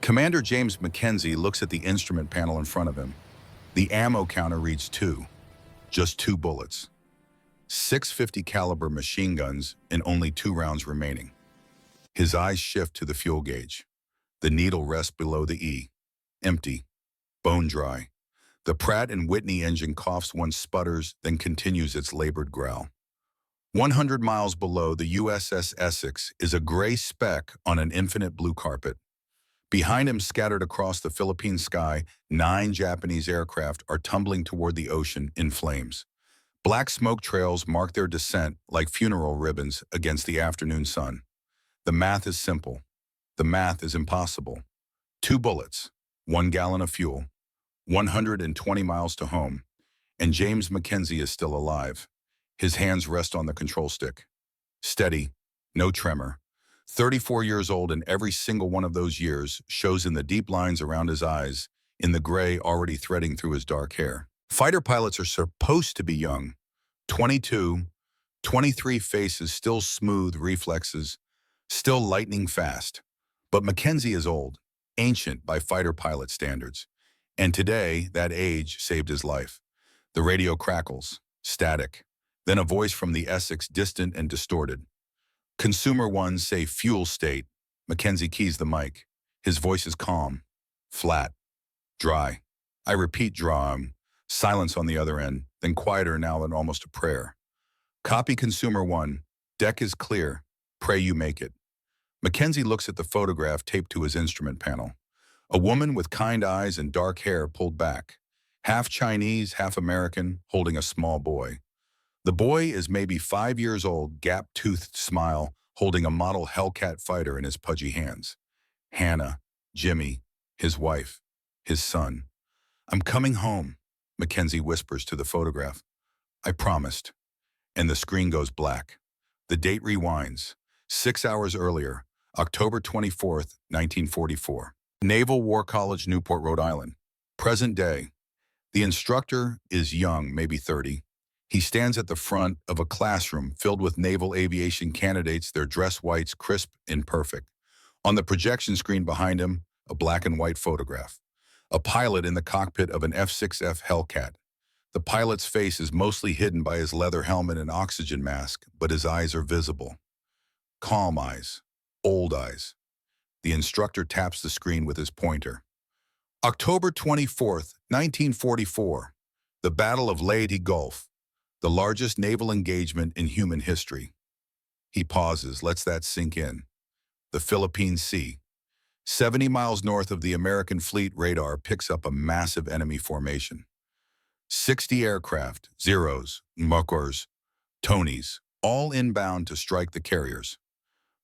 Commander James Mackenzie looks at the instrument panel in front of him. The ammo counter reads 2. Just 2 bullets. 650 caliber machine guns and only 2 rounds remaining. His eyes shift to the fuel gauge. The needle rests below the E. Empty. Bone dry. The Pratt & Whitney engine coughs once, sputters, then continues its labored growl. 100 miles below, the USS Essex is a gray speck on an infinite blue carpet. Behind him, scattered across the Philippine sky, 9 Japanese aircraft are tumbling toward the ocean in flames. Black smoke trails mark their descent like funeral ribbons against the afternoon sun. The math is simple. The math is impossible. 2 bullets, 1 gallon of fuel, 120 miles to home, and James Mackenzie is still alive. His hands rest on the control stick. Steady, no tremor. 34 years old, and every single one of those years shows in the deep lines around his eyes, in the gray already threading through his dark hair. Fighter pilots are supposed to be young. 22, 23 faces, still smooth reflexes, still lightning fast. But Mackenzie is old, ancient by fighter pilot standards. And today, that age saved his life. The radio crackles, static. Then a voice from the Essex, distant and distorted. Consumer 1, say fuel state. Mackenzie keys the mic. His voice is calm, flat, dry. I repeat, dry. Silence on the other end, then quieter now than almost a prayer. Copy Consumer 1. Deck is clear. Pray you make it. Mackenzie looks at the photograph taped to his instrument panel. A woman with kind eyes and dark hair pulled back. Half Chinese, half American, holding a small boy. The boy is maybe 5 years old, gap-toothed smile, holding a model Hellcat fighter in his pudgy hands. Hannah, Jimmy, his wife, his son. I'm coming home, Mackenzie whispers to the photograph. I promised. And the screen goes black. The date rewinds. 6 hours earlier, October 24th, 1944. Naval War College, Newport, Rhode Island. Present day. The instructor is young, maybe 30. He stands at the front of a classroom filled with naval aviation candidates, their dress whites crisp and perfect. On the projection screen behind him, a black and white photograph. A pilot in the cockpit of an F-6F Hellcat. The pilot's face is mostly hidden by his leather helmet and oxygen mask, but his eyes are visible. Calm eyes. Old eyes. The instructor taps the screen with his pointer. October 24th, 1944. The Battle of Leyte Gulf. The largest naval engagement in human history. He pauses, lets that sink in. The Philippine Sea. 70 miles north of the American fleet, radar picks up a massive enemy formation. 60 aircraft, Zeros, Mokors, Tonys, all inbound to strike the carriers.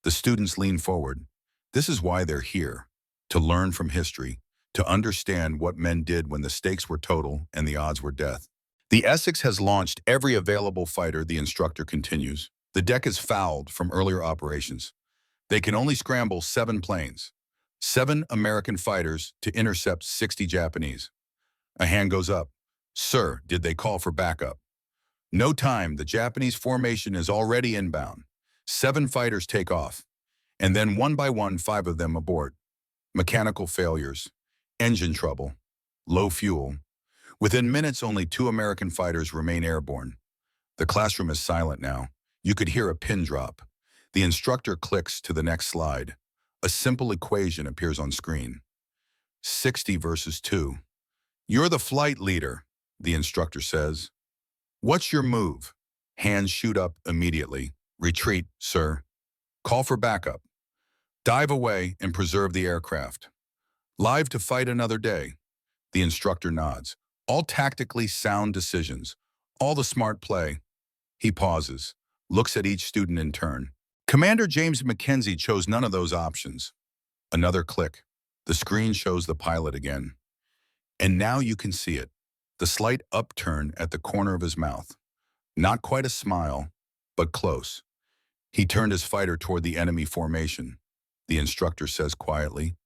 The students lean forward. This is why they're here, to learn from history, to understand what men did when the stakes were total and the odds were death. The Essex has launched every available fighter, the instructor continues. The deck is fouled from earlier operations. They can only scramble 7 planes, 7 American fighters to intercept 60 Japanese. A hand goes up. Sir, did they call for backup? No time, the Japanese formation is already inbound. 7 fighters take off, and then one by one, 5 of them abort. Mechanical failures, engine trouble, low fuel. Within minutes, only 2 American fighters remain airborne. The classroom is silent now. You could hear a pin drop. The instructor clicks to the next slide. A simple equation appears on screen. 60 versus 2. You're the flight leader, the instructor says. What's your move? Hands shoot up immediately. Retreat, sir. Call for backup. Dive away and preserve the aircraft. Live to fight another day. The instructor nods. All tactically sound decisions. All the smart play. He pauses, looks at each student in turn. Commander James Mackenzie chose none of those options. Another click. The screen shows the pilot again. And now you can see it. The slight upturn at the corner of his mouth. Not quite a smile, but close. He turned his fighter toward the enemy formation, the instructor says quietly,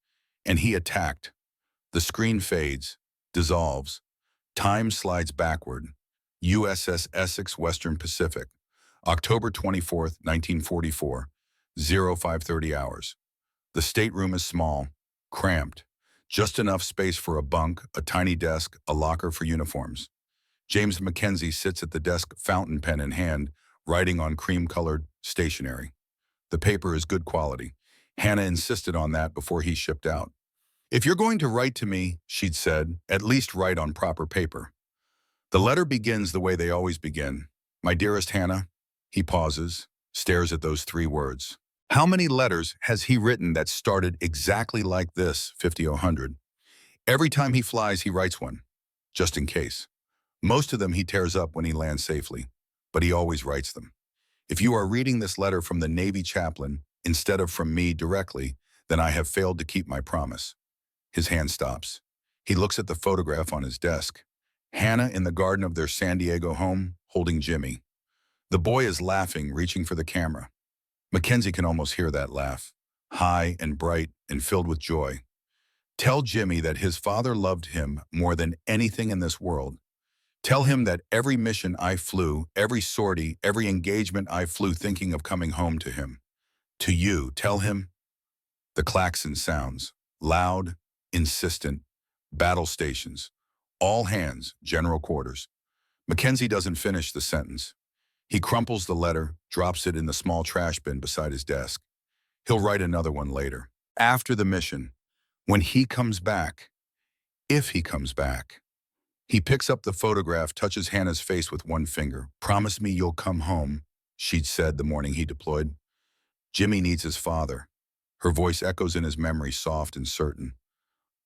and he attacked. The screen fades, dissolves. Time slides backward. USS Essex, Western Pacific. October 24th, 1944, 0530 hours. The stateroom is small, cramped, Just enough space for a bunk, a tiny desk, a locker for uniforms. James Mackenzie sits at the desk, fountain pen in hand, writing on cream-colored stationery. The paper is good quality. Hannah insisted on that before he shipped out. "If you're going to write to me," she'd said, "at least write on proper paper." The letter begins the way they always begin. "My dearest Hannah." He pauses, stares at those three words. How many letters has he written that started exactly like this, 50 or 100? Every time he flies, he writes one, just in case. Most of them he tears up when he lands safely, but he always writes them. "If you are reading this letter from the Navy chaplain instead of from me directly, then I have failed to keep my promise." His hand stops. He looks at the photograph on his desk. Hannah in the garden of their San Diego home, holding Jimmy. The boy is laughing, reaching for the camera. Mackenzie can almost hear that laugh, high and bright and filled with joy. Tell Jimmy that his father loved him more than anything in this world. Tell him that every mission I flew, every sortie, every engagement I flew thinking of coming home to him. To you, tell him. The klaxon sounds, loud, insistent, battle stations, all hands, general quarters. Mackenzie doesn't finish the sentence. He crumples the letter, drops it in the small trash bin beside his desk. He'll write another one later, after the mission, when he comes back, if he comes back. He picks up the photograph, touches Hannah's face with one finger. "Promise me you'll come home," she'd said the morning he deployed. Jimmy needs his father. Her voice echoes in his memory, soft and certain.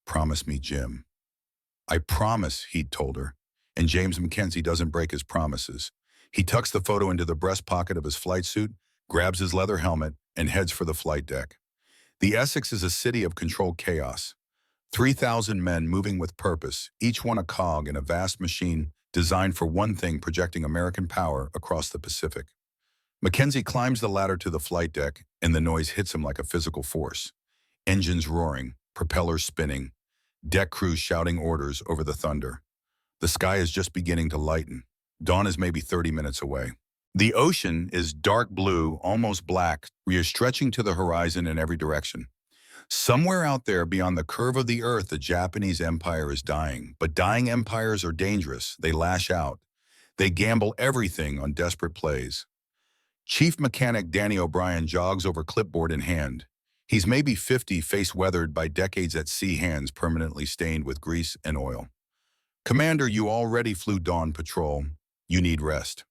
"Promise me, Jim." "I promise," he'd told her. And James Mackenzie doesn't break his promises. He tucks the photo into the breast pocket of his flight suit, grabs his leather helmet, and heads for the flight deck. The Essex is a city of controlled chaos. 3,000 men moving with purpose, each one a cog in a vast machine designed for one thing, projecting American power across the Pacific. Mackenzie climbs the ladder to the flight deck, and the noise hits him like a physical force. Engines roaring, propellers spinning, deck crews shouting orders over the thunder. The sky is just beginning to lighten. Dawn is maybe 30 minutes away. The ocean is dark blue, almost black, stretching to the horizon in every direction. Somewhere out there beyond the curve of the earth, the Japanese empire is dying. But dying empires are dangerous. They lash out. They gamble everything on desperate plays. Chief Mechanic Danny O'Brien jogs over, clipboard in hand. He's maybe 50, face weathered by decades at sea, hands permanently stained with grease and oil. "Commander, you already flew dawn patrol. You need rest."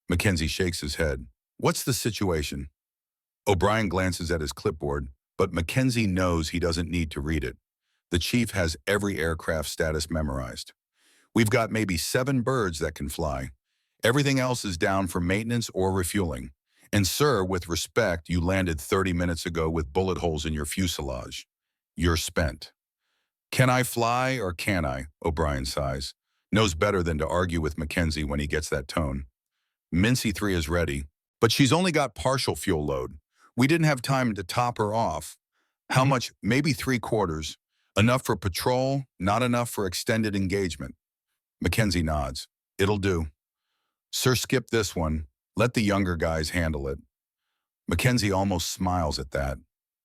Mackenzie shakes his head. "What's the situation?" O'Brien glances at his clipboard, but Mackenzie knows he doesn't need to read it. The chief has every aircraft status memorized. "We've got maybe 7 birds that can fly. Everything else is down for maintenance or refueling. And sir, with respect, you landed 30 minutes ago with bullet holes in your fuselage. You're spent." "Can I fly or can I?" O'Brien sighs. Knows better than to argue with Mackenzie when he gets that tone. "Mincy 3 is ready, but she's only got partial fuel load. We didn't have time to top her off." "How much?" "Maybe 3/4. Enough for patrol, not enough for extended engagement." Mackenzie nods. "It'll do." "Sir, skip this one. Let the younger guys handle it." Mackenzie almost smiles at that.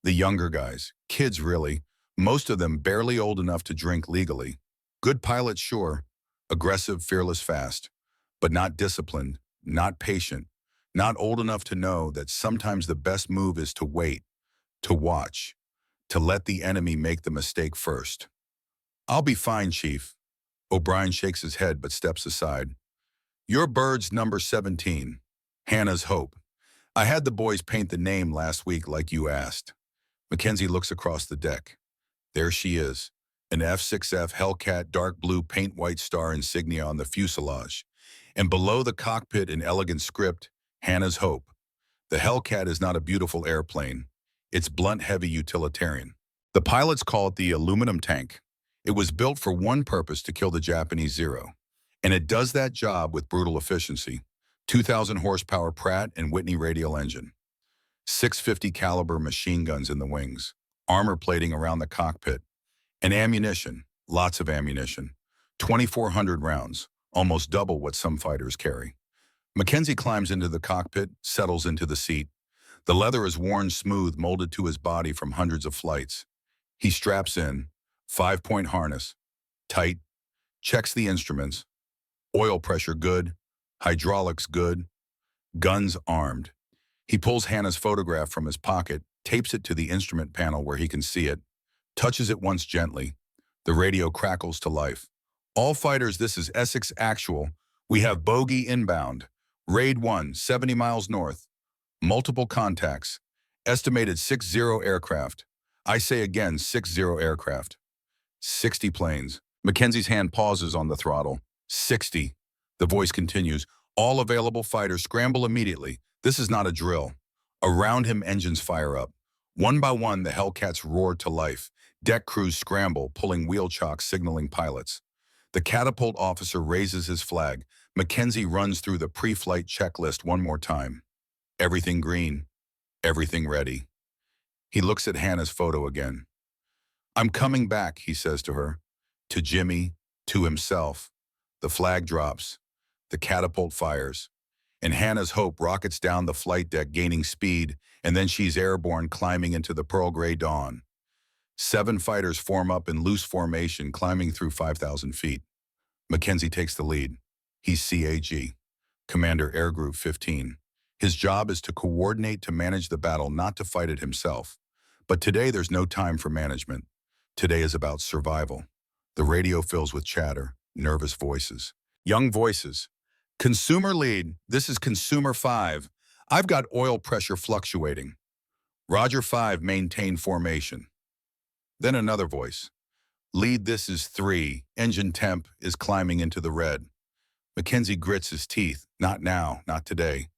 The younger guys. Kids, really. Most of them barely old enough to drink legally. Good pilots, sure. Aggressive, fearless, fast. But not disciplined, not patient, not old enough to know that sometimes the best move is to wait, to watch, to let the enemy make the mistake first. "I'll be fine, Chief." O'Brien shakes his head but steps aside. "Your bird's number 17. Hannah's Hope. I had the boys paint the name last week like you asked." Mackenzie looks across the deck. There she is, an F-6F Hellcat dark blue paint white star insignia on the fuselage. And below the cockpit in elegant script, Hannah's Hope. The Hellcat is not a beautiful airplane. It's blunt, heavy utilitarian. The pilots call it the aluminum tank. It was built for one purpose, to kill the Japanese Zero. And it does that job with brutal efficiency. 2,000 horsepower Pratt and Whitney radial engine. 650 caliber machine guns in the wings. Armor plating around the cockpit. And ammunition, lots of ammunition. 2,400 rounds, almost double what some fighters carry. Mackenzie climbs into the cockpit, settles into the seat. The leather is worn smooth, molded to his body from hundreds of flights. He straps in, 5-point harness. Tight. Checks the instruments. Oil pressure good. Hydraulics good. Guns armed. He pulls Hannah's photograph from his pocket, tapes it to the instrument panel where he can see it, touches it once gently. The radio crackles to life. All fighters, this is Essex Actual. We have bogey inbound. Raid 1, 70 miles north. Multiple contacts. Estimated 60 aircraft. I say again, 60 aircraft. 60 planes. Mackenzie's hand pauses on the throttle. 60. The voice continues. All available fighters scramble immediately. This is not a drill. Around him, engines fire up. One by one, the Hellcats roar to life. Deck crews scramble, pulling wheel chocks, signaling pilots. The catapult officer raises his flag. Mackenzie runs through the pre-flight checklist one more time. Everything green. Everything ready. He looks at Hannah's photo again. I'm coming back, he says to her. To Jimmy, to himself. The flag drops. The catapult fires. And Hannah's hope rockets down the flight deck, gaining speed, and then she's airborne, climbing into the pearl gray dawn. 7 fighters form up in loose formation, climbing through 5,000 feet. Mackenzie takes the lead. He's CAG, Commander Air Group 15. His job is to coordinate, to manage the battle, not to fight it himself. But today there's no time for management. Today is about survival. The radio fills with chatter, nervous voices. Young voices. Consumer lead, this is Consumer 5. I've got oil pressure fluctuating. Roger 5, maintain formation. Then another voice. Lead, this is 3. Engine temp is climbing into the red. Mackenzie grits his teeth. Not now, not today.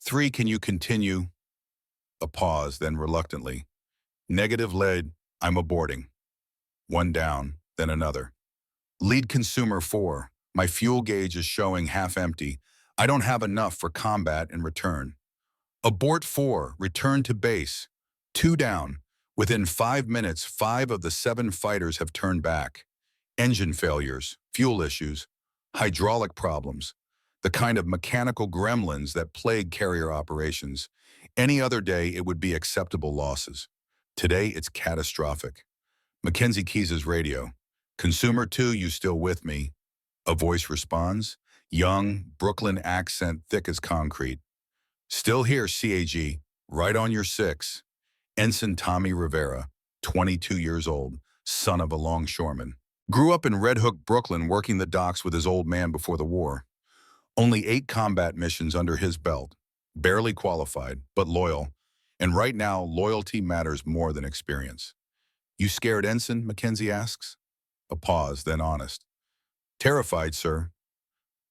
3, can you continue? A pause, then reluctantly. Negative lead, I'm aborting. 1 down, then another. Lead Consumer 4. My fuel gauge is showing half empty. I don't have enough for combat and return. Abort 4, return to base. 2 down. Within 5 minutes, 5 of the 7 fighters have turned back. Engine failures, fuel issues, hydraulic problems, the kind of mechanical gremlins that plague carrier operations. Any other day, it would be acceptable losses. Today, it's catastrophic. Mackenzie keys his radio. Consumer 2, you still with me? A voice responds, young, Brooklyn accent, thick as concrete. Still here, CAG, right on your 6. Ensign Tommy Rivera, 22 years old, son of a longshoreman. Grew up in Red Hook, Brooklyn, working the docks with his old man before the war. Only 8 combat missions under his belt. Barely qualified, but loyal. And right now, loyalty matters more than experience. You scared, Ensign? Mackenzie asks. A pause, then honest. Terrified, sir.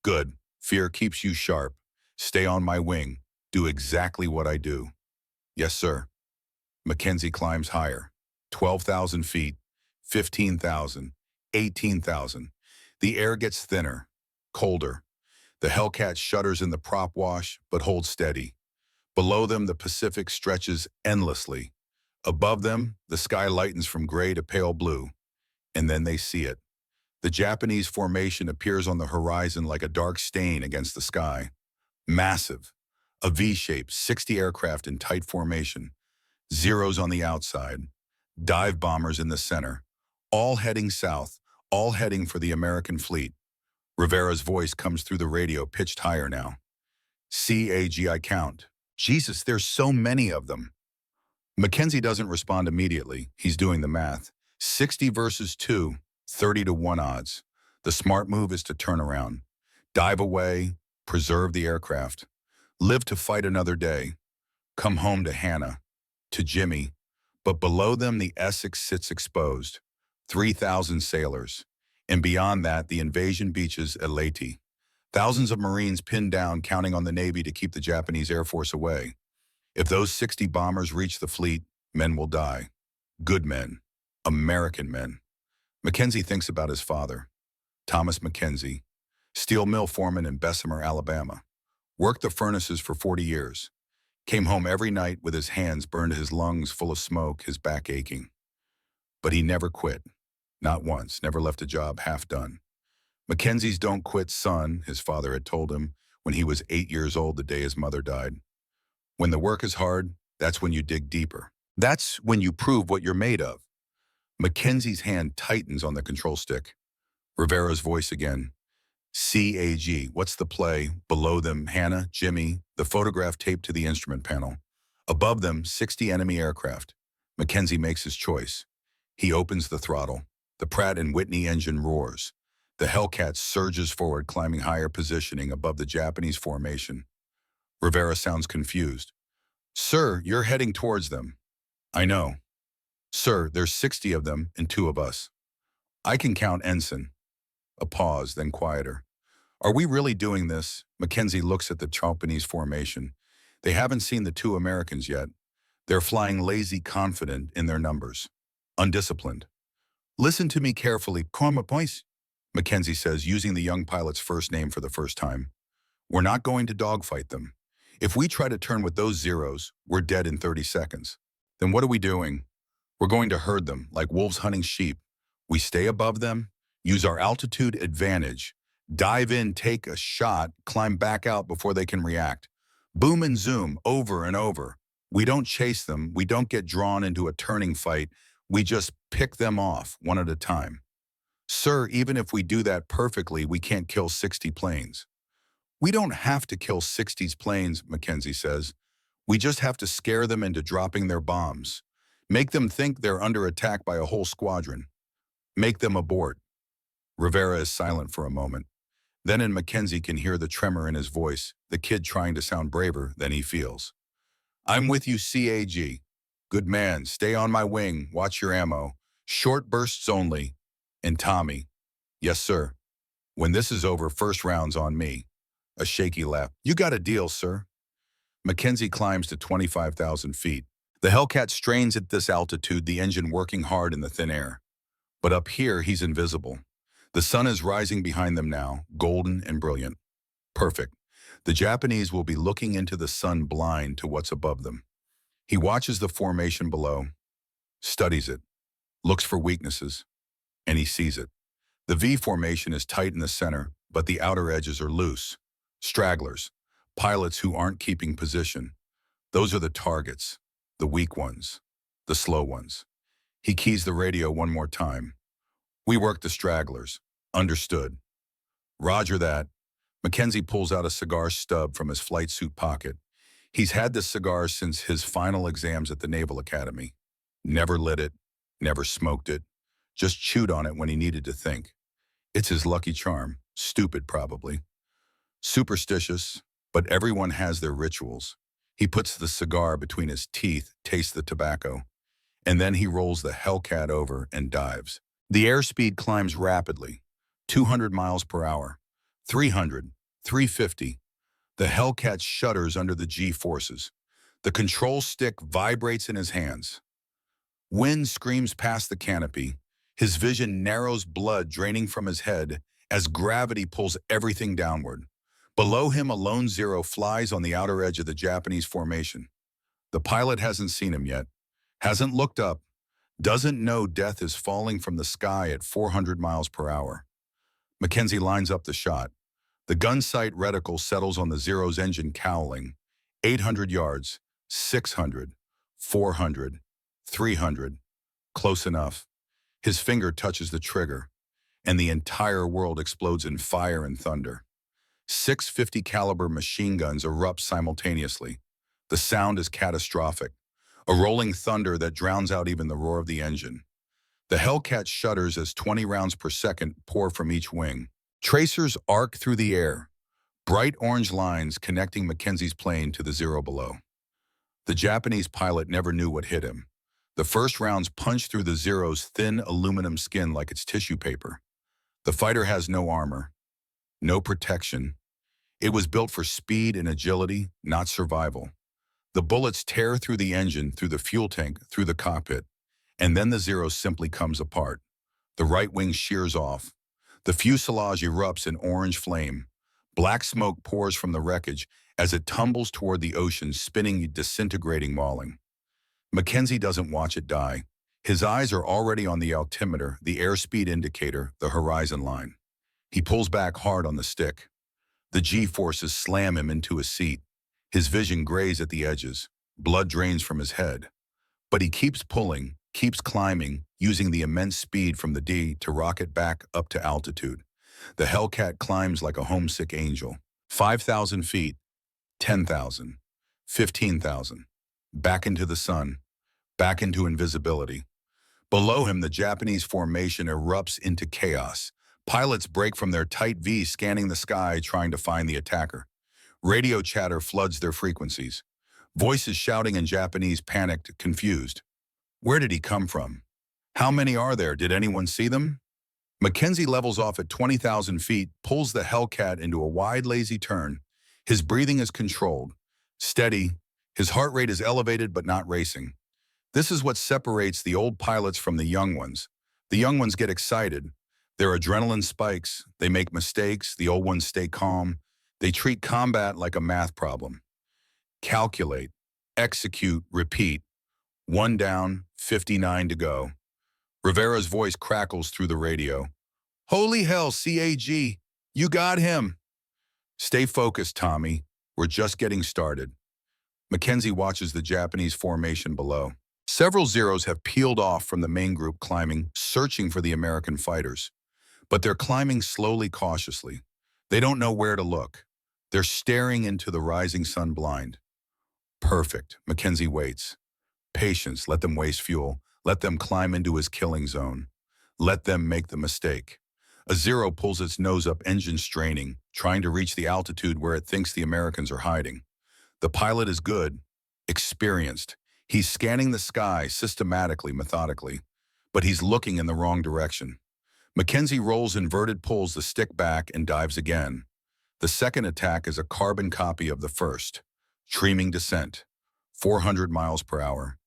Good. Fear keeps you sharp. Stay on my wing. Do exactly what I do. Yes, sir. Mackenzie climbs higher. 12,000 feet, 15,000, 18,000. The air gets thinner, colder. The Hellcat shudders in the prop wash, but holds steady. Below them, the Pacific stretches endlessly. Above them, the sky lightens from gray to pale blue. And then they see it. The Japanese formation appears on the horizon like a dark stain against the sky. Massive. A V-shape, 60 aircraft in tight formation. Zeros on the outside. Dive bombers in the center. All heading south, all heading for the American fleet. Rivera's voice comes through the radio, pitched higher now. CAG, I count. Jesus, there's so many of them. Mackenzie doesn't respond immediately. He's doing the math. 60 versus 2, 30 to 1 odds. The smart move is to turn around. Dive away, preserve the aircraft. Live to fight another day. Come home to Hannah, to Jimmy. But below them, the Essex sits exposed. 3,000 sailors. And beyond that, the invasion beaches at Leyte. Thousands of Marines pinned down, counting on the Navy to keep the Japanese Air Force away. If those 60 bombers reach the fleet, men will die. Good men. American men. Mackenzie thinks about his father, Thomas Mackenzie, steel mill foreman in Bessemer, Alabama. Worked the furnaces for 40 years. Came home every night with his hands burned, his lungs full of smoke, his back aching. But he never quit. Not once, never left a job half done. Mackenzie's don't quit son, his father had told him when he was 8 years old the day his mother died. When the work is hard, that's when you dig deeper. That's when you prove what you're made of. Mackenzie's hand tightens on the control stick. Rivera's voice again. CAG, what's the play? Below them, Hannah, Jimmy, the photograph taped to the instrument panel. Above them, 60 enemy aircraft. Mackenzie makes his choice. He opens the throttle. The Pratt & Whitney engine roars. The Hellcat surges forward, climbing higher positioning above the Japanese formation. Rivera sounds confused. Sir, you're heading towards them. I know. Sir, there's 60 of them and 2 of us. I can count Ensign. A pause, then quieter. Are we really doing this? Mackenzie looks at the Japanese formation. They haven't seen the 2 Americans yet. They're flying lazy, confident in their numbers. Undisciplined. Listen to me carefully, Corma Poise, Mackenzie says, using the young pilot's first name for the first time. We're not going to dogfight them. If we try to turn with those zeros, we're dead in 30 seconds. Then what are we doing? We're going to herd them, like wolves hunting sheep. We stay above them, use our altitude advantage, dive in, take a shot, climb back out before they can react. Boom and zoom, over and over. We don't chase them, we don't get drawn into a turning fight, we just pick them off, one at a time. Sir, even if we do that perfectly, we can't kill 60 planes. We don't have to kill 60 planes, Mackenzie says. We just have to scare them into dropping their bombs. Make them think they're under attack by a whole squadron. Make them abort. Rivera is silent for a moment. Then Mackenzie can hear the tremor in his voice, the kid trying to sound braver than he feels. I'm with you, CAG. Good man, stay on my wing, watch your ammo. Short bursts only. And Tommy. Yes, sir. When this is over, first round's on me. A shaky laugh. You got a deal, sir. Mackenzie climbs to 25,000 feet. The Hellcat strains at this altitude, the engine working hard in the thin air. But up here, he's invisible. The sun is rising behind them now, golden and brilliant. Perfect. The Japanese will be looking into the sun blind to what's above them. He watches the formation below, studies it, looks for weaknesses, and he sees it. The V formation is tight in the center, but the outer edges are loose. Stragglers, pilots who aren't keeping position. Those are the targets, the weak ones, the slow ones. He keys the radio one more time. We work the stragglers. Understood. Roger that. Mackenzie pulls out a cigar stub from his flight suit pocket. He's had this cigar since his final exams at the Naval Academy. Never lit it, never smoked it, just chewed on it when he needed to think. It's his lucky charm. Stupid, probably. Superstitious, but everyone has their rituals. He puts the cigar between his teeth, tastes the tobacco, and then he rolls the Hellcat over and dives. The airspeed climbs rapidly, 200 miles per hour, 300, 350. The Hellcat shudders under the G-forces. The control stick vibrates in his hands. Wind screams past the canopy. His vision narrows, blood draining from his head as gravity pulls everything downward. Below him, a lone Zero flies on the outer edge of the Japanese formation. The pilot hasn't seen him yet, hasn't looked up, doesn't know death is falling from the sky at 400 miles per hour. Mackenzie lines up the shot. The gun sight reticle settles on the Zero's engine cowling. 800 yards, 600, 400, 300. Close enough. His finger touches the trigger, and the entire world explodes in fire and thunder. 650 caliber machine guns erupt simultaneously. The sound is catastrophic, a rolling thunder that drowns out even the roar of the engine. The Hellcat shudders as 20 rounds per second pour from each wing. Tracers arc through the air, bright orange lines connecting Mackenzie's plane to the Zero below. The Japanese pilot never knew what hit him. The first rounds punched through the Zero's thin aluminum skin like it's tissue paper. The fighter has no armor, no protection. It was built for speed and agility, not survival. The bullets tear through the engine, through the fuel tank, through the cockpit, and then the Zero simply comes apart. The right wing shears off. The fuselage erupts in orange flame. Black smoke pours from the wreckage as it tumbles toward the ocean, spinning, disintegrating, mauling. Mackenzie doesn't watch it die. His eyes are already on the altimeter, the airspeed indicator, the horizon line. He pulls back hard on the stick. The G-forces slam him into a seat. His vision grays at the edges. Blood drains from his head. But he keeps pulling, keeps climbing, using the immense speed from the D to rocket back up to altitude. The Hellcat climbs like a homesick angel. 5,000 feet, 10,000, 15,000. Back into the sun, back into invisibility. Below him, the Japanese formation erupts into chaos. Pilots break from their tight V, scanning the sky, trying to find the attacker. Radio chatter floods their frequencies. Voices shouting in Japanese, panicked, confused. Where did he come from? How many are there? Did anyone see them? Mackenzie levels off at 20,000 feet, pulls the Hellcat into a wide, lazy turn. His breathing is controlled, steady. His heart rate is elevated but not racing. This is what separates the old pilots from the young ones. The young ones get excited. Their adrenaline spikes. They make mistakes. The old ones stay calm. They treat combat like a math problem. Calculate, execute, repeat. 1 down, 59 to go. Rivera's voice crackles through the radio. Holy hell, CAG, you got him. Stay focused, Tommy. We're just getting started. Mackenzie watches the Japanese formation below. Several Zeros have peeled off from the main group, climbing, searching for the American fighters. But they're climbing slowly, cautiously. They don't know where to look. They're staring into the rising sun blind. Perfect. Mackenzie waits. Patience. Let them waste fuel. Let them climb into his killing zone. Let them make the mistake. A Zero pulls its nose up, engine straining, trying to reach the altitude where it thinks the Americans are hiding. The pilot is good, experienced. He's scanning the sky systematically, methodically, but he's looking in the wrong direction. Mackenzie rolls inverted, pulls the stick back, and dives again. The second attack is a carbon copy of the first. Streaming descent, 400 miles per hour.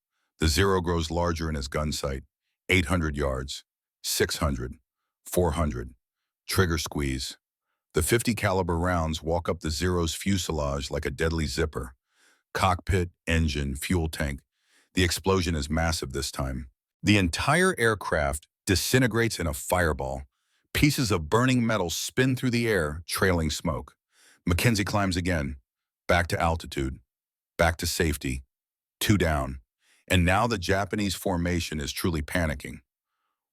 The Zero grows larger in his gun sight, 800 yards, 600, 400. Trigger squeeze. The 50 caliber rounds walk up the Zero's fuselage like a deadly zipper. Cockpit, engine, fuel tank. The explosion is massive this time. The entire aircraft disintegrates in a fireball. Pieces of burning metal spin through the air, trailing smoke. Mackenzie climbs again. Back to altitude. Back to safety. 2 down. And now the Japanese formation is truly panicking.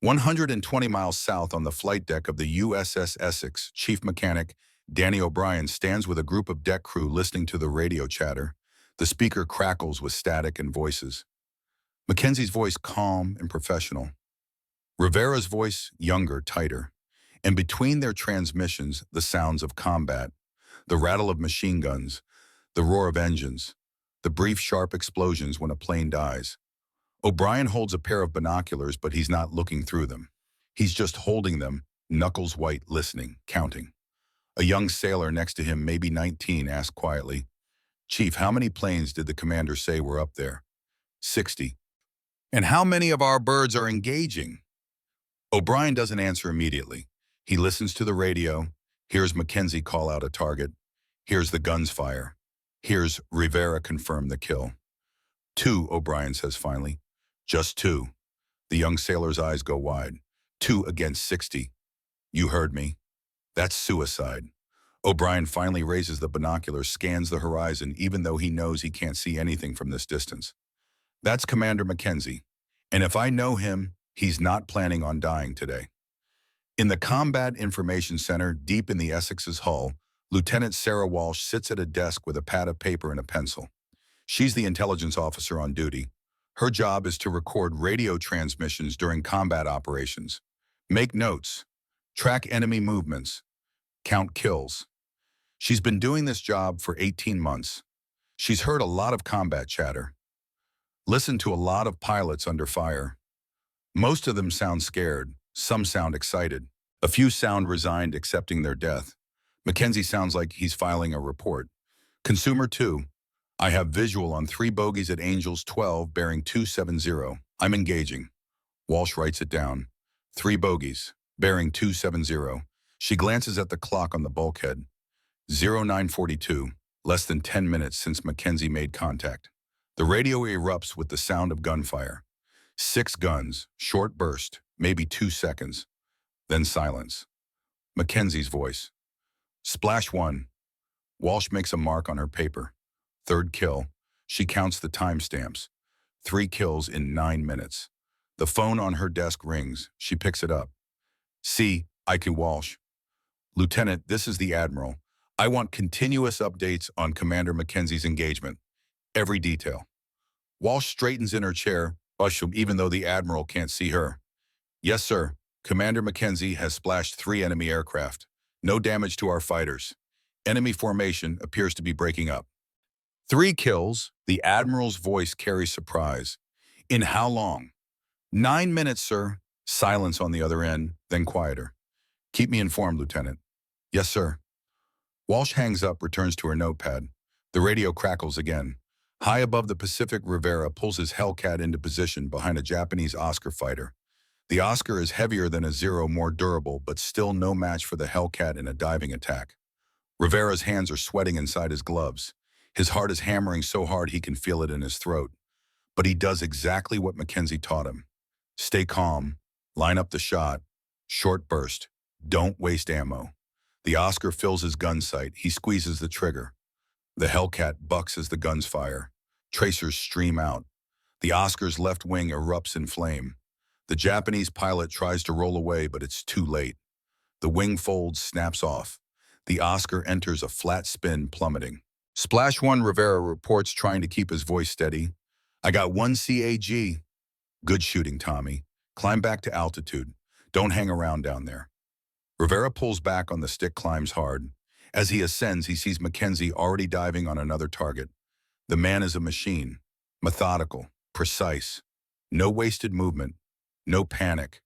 120 miles south on the flight deck of the USS Essex, Chief Mechanic Danny O'Brien stands with a group of deck crew listening to the radio chatter. The speaker crackles with static and voices. Mackenzie's voice calm and professional. Rivera's voice younger, tighter. And between their transmissions, the sounds of combat, the rattle of machine guns, the roar of engines, the brief, sharp explosions when a plane dies. O'Brien holds a pair of binoculars, but he's not looking through them. He's just holding them, knuckles white, listening, counting. A young sailor next to him, maybe 19, asks quietly, "Chief, how many planes did the commander say were up there?" 60. "And how many of our birds are engaging?" O'Brien doesn't answer immediately. He listens to the radio, hears Mackenzie call out a target, hears the guns fire, hears Rivera confirm the kill. 2, O'Brien says finally. "Just 2. The young sailor's eyes go wide. 2 against 60. You heard me. That's suicide. O'Brien finally raises the binoculars, scans the horizon, even though he knows he can't see anything from this distance. That's Commander Mackenzie. And if I know him, he's not planning on dying today. In the Combat Information Center, deep in the Essex's hull, Lieutenant Sarah Walsh sits at a desk with a pad of paper and a pencil. She's the intelligence officer on duty. Her job is to record radio transmissions during combat operations, make notes, track enemy movements, count kills. She's been doing this job for 18 months. She's heard a lot of combat chatter, listened to a lot of pilots under fire. Most of them sound scared, some sound excited. A few sound resigned, accepting their death. Mackenzie sounds like he's filing a report. Consumer 2. I have visual on 3 bogies at Angels 12, bearing 270. I'm engaging. Walsh writes it down. 3 bogies, bearing 270. She glances at the clock on the bulkhead. 0942, less than 10 minutes since Mackenzie made contact. The radio erupts with the sound of gunfire. 6 guns, short burst, maybe 2 seconds. Then silence. Mackenzie's voice. Splash 1. Walsh makes a mark on her paper. 3rd kill. She counts the timestamps. 3 kills in 9 minutes. The phone on her desk rings. She picks it up. See, Ike Walsh. Lieutenant, this is the Admiral. I want continuous updates on Commander Mackenzie's engagement. Every detail. Walsh straightens in her chair, even though the Admiral can't see her. Yes, sir. Commander Mackenzie has splashed 3 enemy aircraft. No damage to our fighters. Enemy formation appears to be breaking up. 3 kills. The Admiral's voice carries surprise. In how long? 9 minutes, sir. Silence on the other end, then quieter. Keep me informed, Lieutenant. Yes, sir. Walsh hangs up, returns to her notepad. The radio crackles again. High above the Pacific, Rivera pulls his Hellcat into position behind a Japanese Oscar fighter. The Oscar is heavier than a Zero, more durable, but still no match for the Hellcat in a diving attack. Rivera's hands are sweating inside his gloves. His heart is hammering so hard he can feel it in his throat. But he does exactly what Mackenzie taught him. Stay calm, line up the shot, short burst, don't waste ammo. The Oscar fills his gun sight. He squeezes the trigger. The Hellcat bucks as the guns fire. Tracers stream out. The Oscar's left wing erupts in flame. The Japanese pilot tries to roll away, but it's too late. The wing folds, snaps off. The Oscar enters a flat spin, plummeting. Splash 1, Rivera reports, trying to keep his voice steady. I got 1 CAG. Good shooting, Tommy. Climb back to altitude. Don't hang around down there. Rivera pulls back on the stick, climbs hard. As he ascends, he sees Mackenzie already diving on another target. The man is a machine. Methodical, precise. No wasted movement. No panic.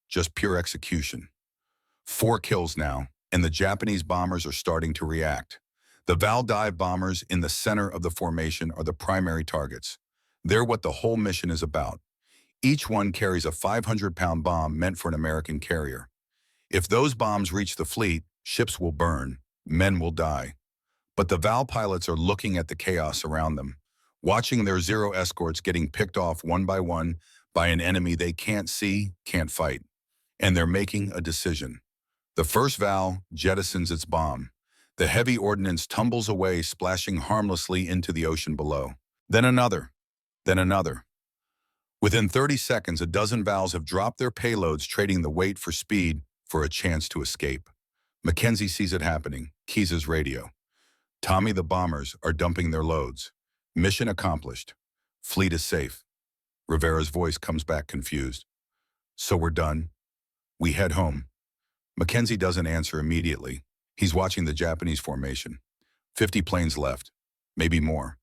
Just pure execution. 4 kills now, and the Japanese bombers are starting to react. The Val dive bombers in the center of the formation are the primary targets. They're what the whole mission is about. Each one carries a 500-pound bomb meant for an American carrier. If those bombs reach the fleet, ships will burn, men will die. But the Val pilots are looking at the chaos around them, watching their Zero escorts getting picked off one by an enemy they can't see, can't fight. And they're making a decision. The first Val jettisons its bomb. The heavy ordnance tumbles away, splashing harmlessly into the ocean below. Then another. Then another. Within 30 seconds, a dozen Vals have dropped their payloads, trading the weight for speed for a chance to escape. Mackenzie sees it happening, keys his radio. Tommy, the bombers are dumping their loads. Mission accomplished. Fleet is safe. Rivera's voice comes back confused. So we're done. We head home. Mackenzie doesn't answer immediately. He's watching the Japanese formation. 50 planes left, maybe more.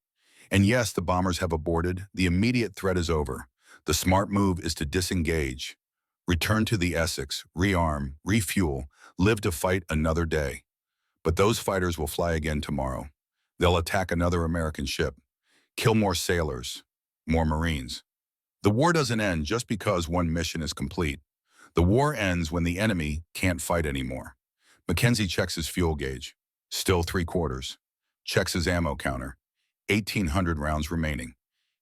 And yes, the bombers have aborted. The immediate threat is over. The smart move is to disengage. Return to the Essex, rearm, refuel, live to fight another day. But those fighters will fly again tomorrow. They'll attack another American ship, kill more sailors, more Marines. The war doesn't end just because one mission is complete. The war ends when the enemy can't fight anymore. Mackenzie checks his fuel gauge. Still 3/4. Checks his ammo counter. 1,800 rounds remaining.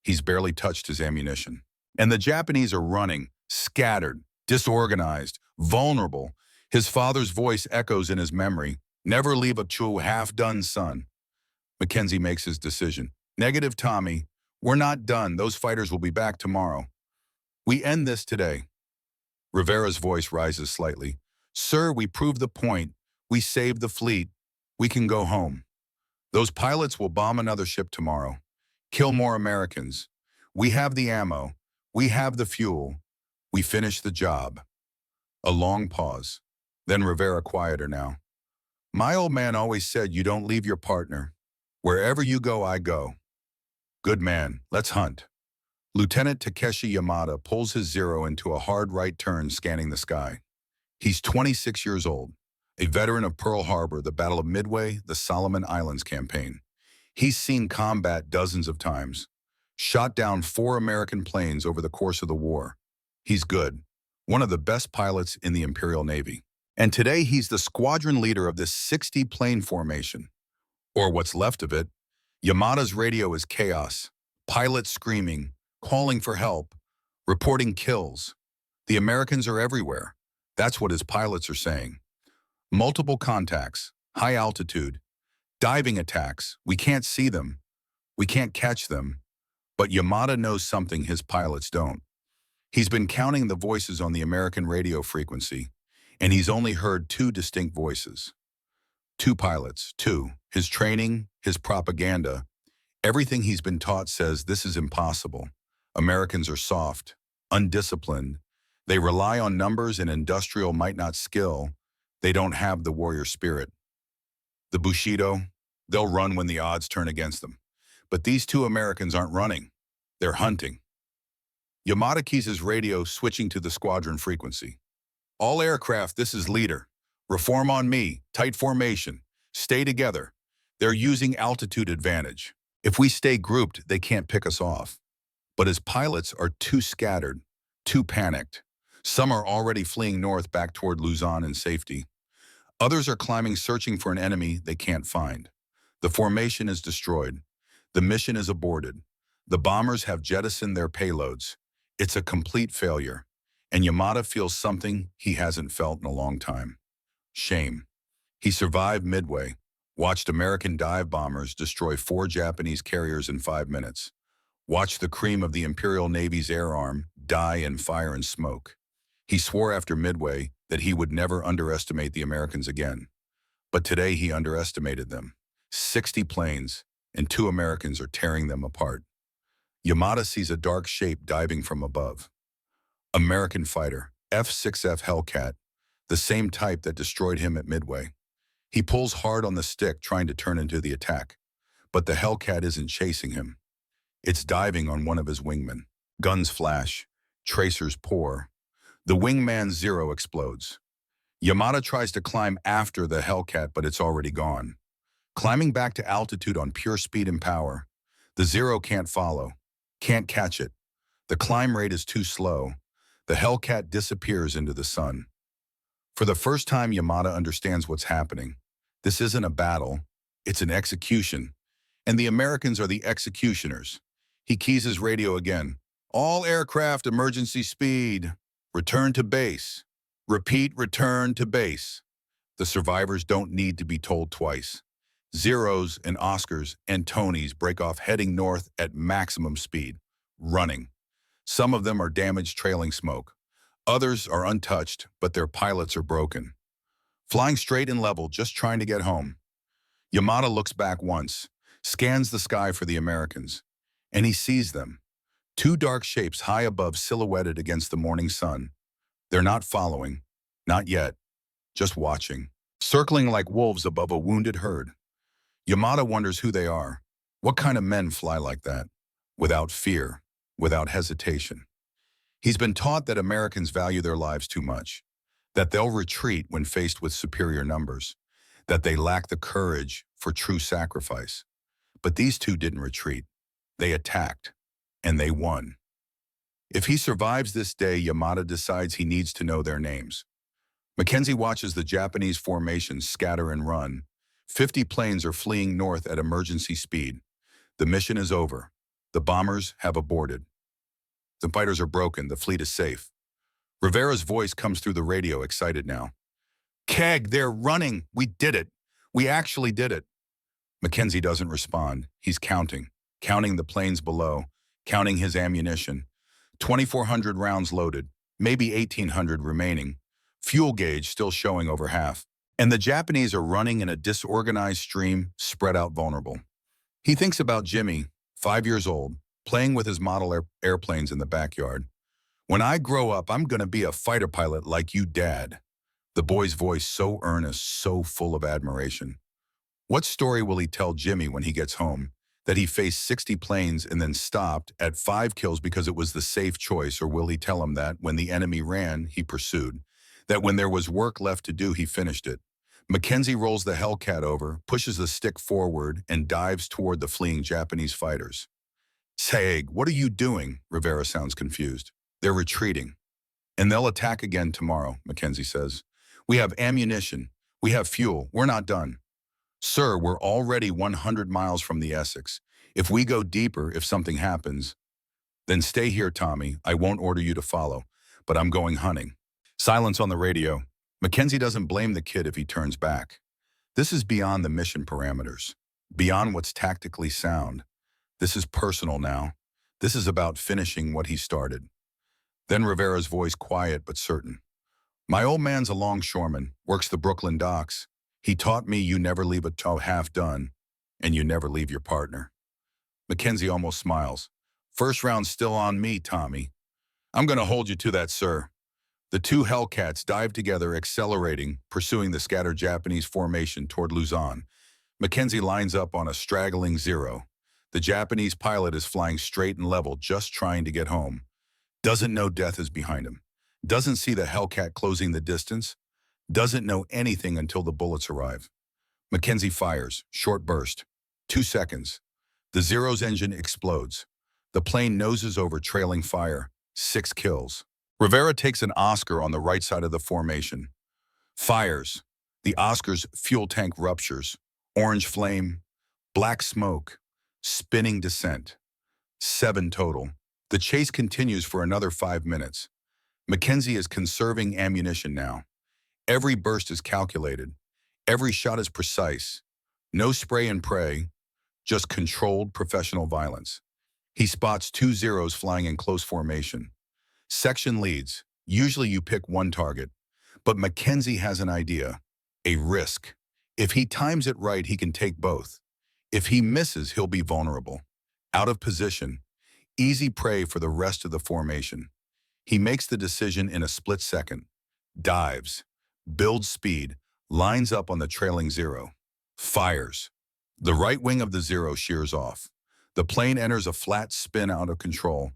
He's barely touched his ammunition. And the Japanese are running, scattered, disorganized, vulnerable. His father's voice echoes in his memory. Never leave a half-done son. Mackenzie makes his decision. Negative, Tommy. We're not done. Those fighters will be back tomorrow. We end this today. Rivera's voice rises slightly. Sir, we proved the point. We saved the fleet. We can go home. Those pilots will bomb another ship tomorrow. Kill more Americans. We have the ammo. We have the fuel. We finished the job. A long pause. Then Rivera, quieter now. My old man always said you don't leave your partner. Wherever you go, I go. Good man, let's hunt. Lieutenant Takeshi Yamada pulls his Zero into a hard right turn, scanning the sky. He's 26 years old, a veteran of Pearl Harbor, the Battle of Midway, the Solomon Islands campaign. He's seen combat dozens of times, shot down 4 American planes over the course of the war. He's good, one of the best pilots in the Imperial Navy. And today he's the squadron leader of this 60-plane formation, or what's left of it. Yamada's radio is chaos, pilots screaming, calling for help, reporting kills. The Americans are everywhere. That's what his pilots are saying. Multiple contacts, high altitude, diving attacks. We can't see them. We can't catch them. But Yamada knows something his pilots don't. He's been counting the voices on the American radio frequency, and he's only heard two distinct voices. Two pilots, two. His training, his propaganda, everything he's been taught says this is impossible. Americans are soft, undisciplined. They rely on numbers and industrial might not skill. They don't have the warrior spirit. The Bushido, they'll run when the odds turn against them. But these two Americans aren't running. They're hunting. Yamada keys his radio, switching to the squadron frequency. All aircraft, this is leader. Reform on me, tight formation. Stay together. They're using altitude advantage. If we stay grouped, they can't pick us off. But his pilots are too scattered, too panicked. Some are already fleeing north back toward Luzon in safety. Others are climbing, searching for an enemy they can't find. The formation is destroyed. The mission is aborted. The bombers have jettisoned their payloads. It's a complete failure. And Yamada feels something he hasn't felt in a long time. Shame. He survived Midway, watched American dive bombers destroy 4 Japanese carriers in 5 minutes, watched the cream of the Imperial Navy's air arm die in fire and smoke. He swore after Midway that he would never underestimate the Americans again. But today he underestimated them. 60 planes, and 2 Americans are tearing them apart. Yamada sees a dark shape diving from above. American fighter, F-6F Hellcat, the same type that destroyed him at Midway. He pulls hard on the stick, trying to turn into the attack. But the Hellcat isn't chasing him. It's diving on one of his wingmen. Guns flash. Tracers pour. The wingman Zero explodes. Yamada tries to climb after the Hellcat, but it's already gone. Climbing back to altitude on pure speed and power, the Zero can't follow, can't catch it. The climb rate is too slow. The Hellcat disappears into the sun. For the first time, Yamada understands what's happening. This isn't a battle, it's an execution. And the Americans are the executioners. He keys his radio again. All aircraft, emergency speed. Return to base. Repeat, return to base. The survivors don't need to be told twice. Zeros and Oscars and Tonys break off, heading north at maximum speed, running. Some of them are damaged, trailing smoke. Others are untouched, but their pilots are broken. Flying straight and level, just trying to get home. Yamada looks back once, scans the sky for the Americans, and he sees them. 2 dark shapes high above, silhouetted against the morning sun. They're not following, not yet, just watching, circling like wolves above a wounded herd. Yamada wonders who they are. What kind of men fly like that? Without fear, without hesitation. He's been taught that Americans value their lives too much, that they'll retreat when faced with superior numbers, that they lack the courage for true sacrifice. But these two didn't retreat. They attacked, and they won. If he survives this day, Yamada decides he needs to know their names. Mackenzie watches the Japanese formations scatter and run. 50 planes are fleeing north at emergency speed. The mission is over. The bombers have aborted. The fighters are broken. The fleet is safe. Rivera's voice comes through the radio, excited now. Keg, they're running. We did it. We actually did it. Mackenzie doesn't respond. He's counting the planes below, counting his ammunition. 2,400 rounds loaded, maybe 1,800 remaining. Fuel gauge still showing over half. And the Japanese are running in a disorganized stream, spread out, vulnerable. He thinks about Jimmy, 5 years old, playing with his model airplanes in the backyard. When I grow up, I'm going to be a fighter pilot like you, Dad. The boy's voice so earnest, so full of admiration. What story will he tell Jimmy when he gets home? That he faced 60 planes and then stopped at 5 kills because it was the safe choice? Or will he tell him that when the enemy ran, he pursued? That when there was work left to do, he finished it? Mackenzie rolls the Hellcat over, pushes the stick forward, and dives toward the fleeing Japanese fighters. Saig, what are you doing? Rivera sounds confused. They're retreating. And they'll attack again tomorrow, Mackenzie says. We have ammunition. We have fuel. We're not done. Sir, we're already 100 miles from the Essex. If we go deeper, if something happens, then stay here, Tommy. I won't order you to follow, but I'm going hunting. Silence on the radio. Mackenzie doesn't blame the kid if he turns back. This is beyond the mission parameters, beyond what's tactically sound. This is personal now. This is about finishing what he started. Then Rivera's voice quiet but certain. My old man's a longshoreman, works the Brooklyn docks. He taught me you never leave a tow half done, and you never leave your partner. Mackenzie almost smiles. First round's still on me, Tommy. I'm going to hold you to that, sir. The two Hellcats dive together, accelerating, pursuing the scattered Japanese formation toward Luzon. Mackenzie lines up on a straggling zero. The Japanese pilot is flying straight and level, just trying to get home. Doesn't know death is behind him. Doesn't see the Hellcat closing the distance. Doesn't know anything until the bullets arrive. Mackenzie fires, short burst. 2 seconds. The Zero's engine explodes. The plane noses over trailing fire. 6 kills. Rivera takes an Oscar on the right side of the formation. Fires. The Oscar's fuel tank ruptures. Orange flame. Black smoke. Spinning descent. 7 total. The chase continues for another 5 minutes. Mackenzie is conserving ammunition now. Every burst is calculated. Every shot is precise. No spray and pray, just controlled professional violence. He spots 2 Zeros flying in close formation. Section leads. Usually you pick one target, but Mackenzie has an idea, a risk. If he times it right, he can take both. If he misses, he'll be vulnerable. Out of position. Easy prey for the rest of the formation. He makes the decision in a split second. Dives. Builds speed. Lines up on the trailing Zero. Fires. The right wing of the Zero shears off. The plane enters a flat spin out of control.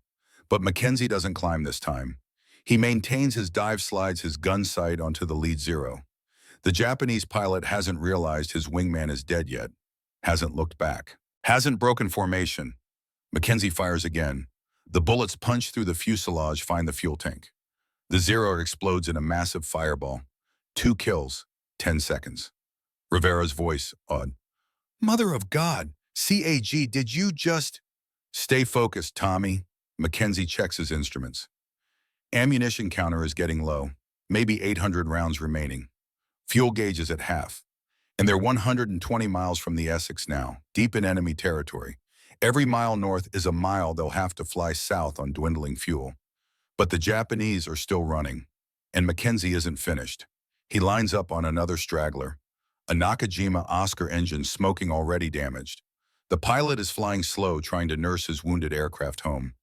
But Mackenzie doesn't climb this time. He maintains his dive, slides his gun sight onto the lead Zero. The Japanese pilot hasn't realized his wingman is dead yet. Hasn't looked back. Hasn't broken formation. Mackenzie fires again. The bullets punch through the fuselage, find the fuel tank. The Zero explodes in a massive fireball. 2 kills, 10 seconds. Rivera's voice, awed. Mother of God, CAG, did you just... Stay focused, Tommy. Mackenzie checks his instruments. Ammunition counter is getting low. Maybe 800 rounds remaining. Fuel gauge is at half. And they're 120 miles from the Essex now, deep in enemy territory. Every mile north is a mile they'll have to fly south on dwindling fuel. But the Japanese are still running, and Mackenzie isn't finished. He lines up on another straggler, a Nakajima Oscar engine smoking, already damaged. The pilot is flying slow, trying to nurse his wounded aircraft home.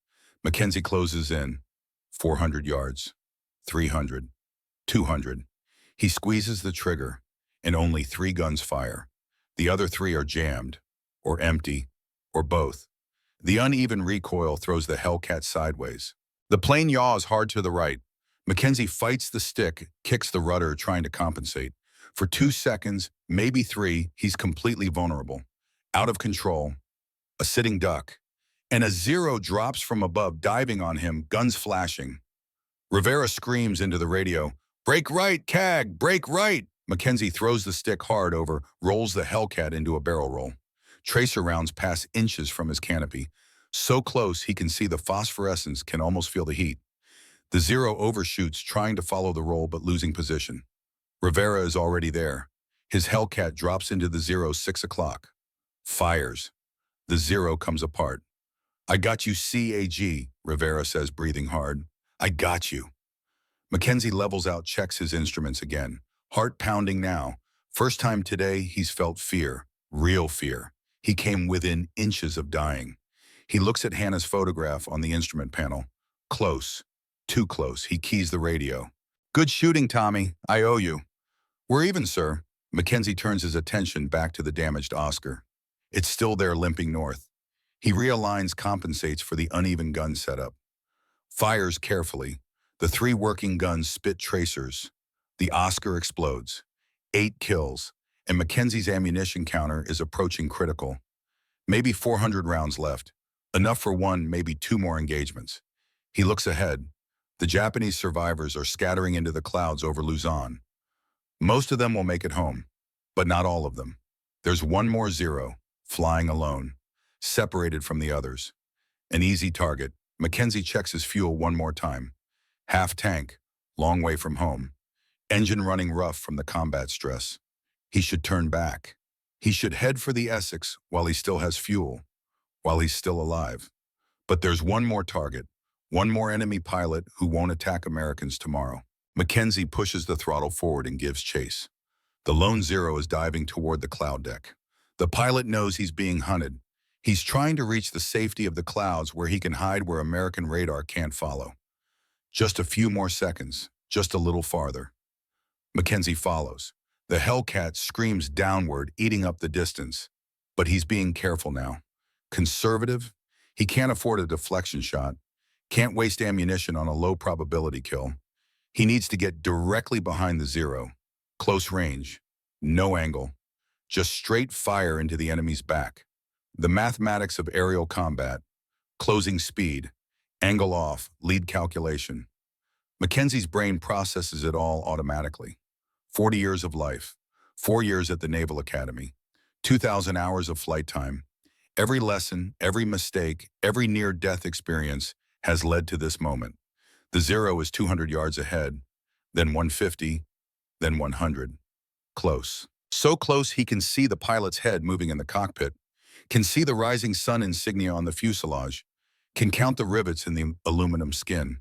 Mackenzie closes in. 400 yards, 300, 200. He squeezes the trigger, and only 3 guns fire. The other 3 are jammed, or empty, or both. The uneven recoil throws the Hellcat sideways. The plane yaws hard to the right. Mackenzie fights the stick, kicks the rudder, trying to compensate. For 2 seconds, maybe 3, he's completely vulnerable. Out of control. A sitting duck. And a Zero drops from above, diving on him, guns flashing. Rivera screams into the radio, "Brake right, CAG, brake right!" Mackenzie throws the stick hard over, rolls the Hellcat into a barrel roll. Tracer rounds pass inches from his canopy. So close he can see the phosphorescence, can almost feel the heat. The Zero overshoots, trying to follow the roll but losing position. Rivera is already there. His Hellcat drops into the Zero's 6 o'clock. Fires. The Zero comes apart. "I got you, CAG," Rivera says, breathing hard. "I got you." Mackenzie levels out, checks his instruments again. Heart pounding now. First time today he's felt fear. Real fear. He came within inches of dying. He looks at Hannah's photograph on the instrument panel. Close. Too close. He keys the radio. "Good shooting, Tommy. I owe you." "We're even, sir." Mackenzie turns his attention back to the damaged Oscar. It's still there, limping north. He realigns, compensates for the uneven gun setup. Fires carefully. The 3 working guns spit tracers. The Oscar explodes. 8 kills, and Mackenzie's ammunition counter is approaching critical. Maybe 400 rounds left. Enough for 1, maybe 2 more engagements. He looks ahead. The Japanese survivors are scattering into the clouds over Luzon. Most of them will make it home, but not all of them. There's 1 more Zero, flying alone, separated from the others. An easy target. Mackenzie checks his fuel 1 more time. Half tank, long way from home. Engine running rough from the combat stress. He should turn back. He should head for the Essex while he still has fuel, while he's still alive. But there's 1 more target, One more enemy pilot who won't attack Americans tomorrow. Mackenzie pushes the throttle forward and gives chase. The Lone Zero is diving toward the cloud deck. The pilot knows he's being hunted. He's trying to reach the safety of the clouds where he can hide where American radar can't follow. Just a few more seconds, just a little farther. Mackenzie follows. The Hellcat screams downward, eating up the distance. But he's being careful now. Conservative. He can't afford a deflection shot. Can't waste ammunition on a low-probability kill. He needs to get directly behind the Zero. Close range. No angle. Just straight fire into the enemy's back. The mathematics of aerial combat. Closing speed. Angle off. Lead calculation. Mackenzie's brain processes it all automatically. 40 years of life. 4 years at the Naval Academy. 2,000 hours of flight time. Every lesson, every mistake, every near-death experience has led to this moment. The Zero is 200 yards ahead, then 150, then 100. Close. So close he can see the pilot's head moving in the cockpit, can see the rising sun insignia on the fuselage, can count the rivets in the aluminum skin.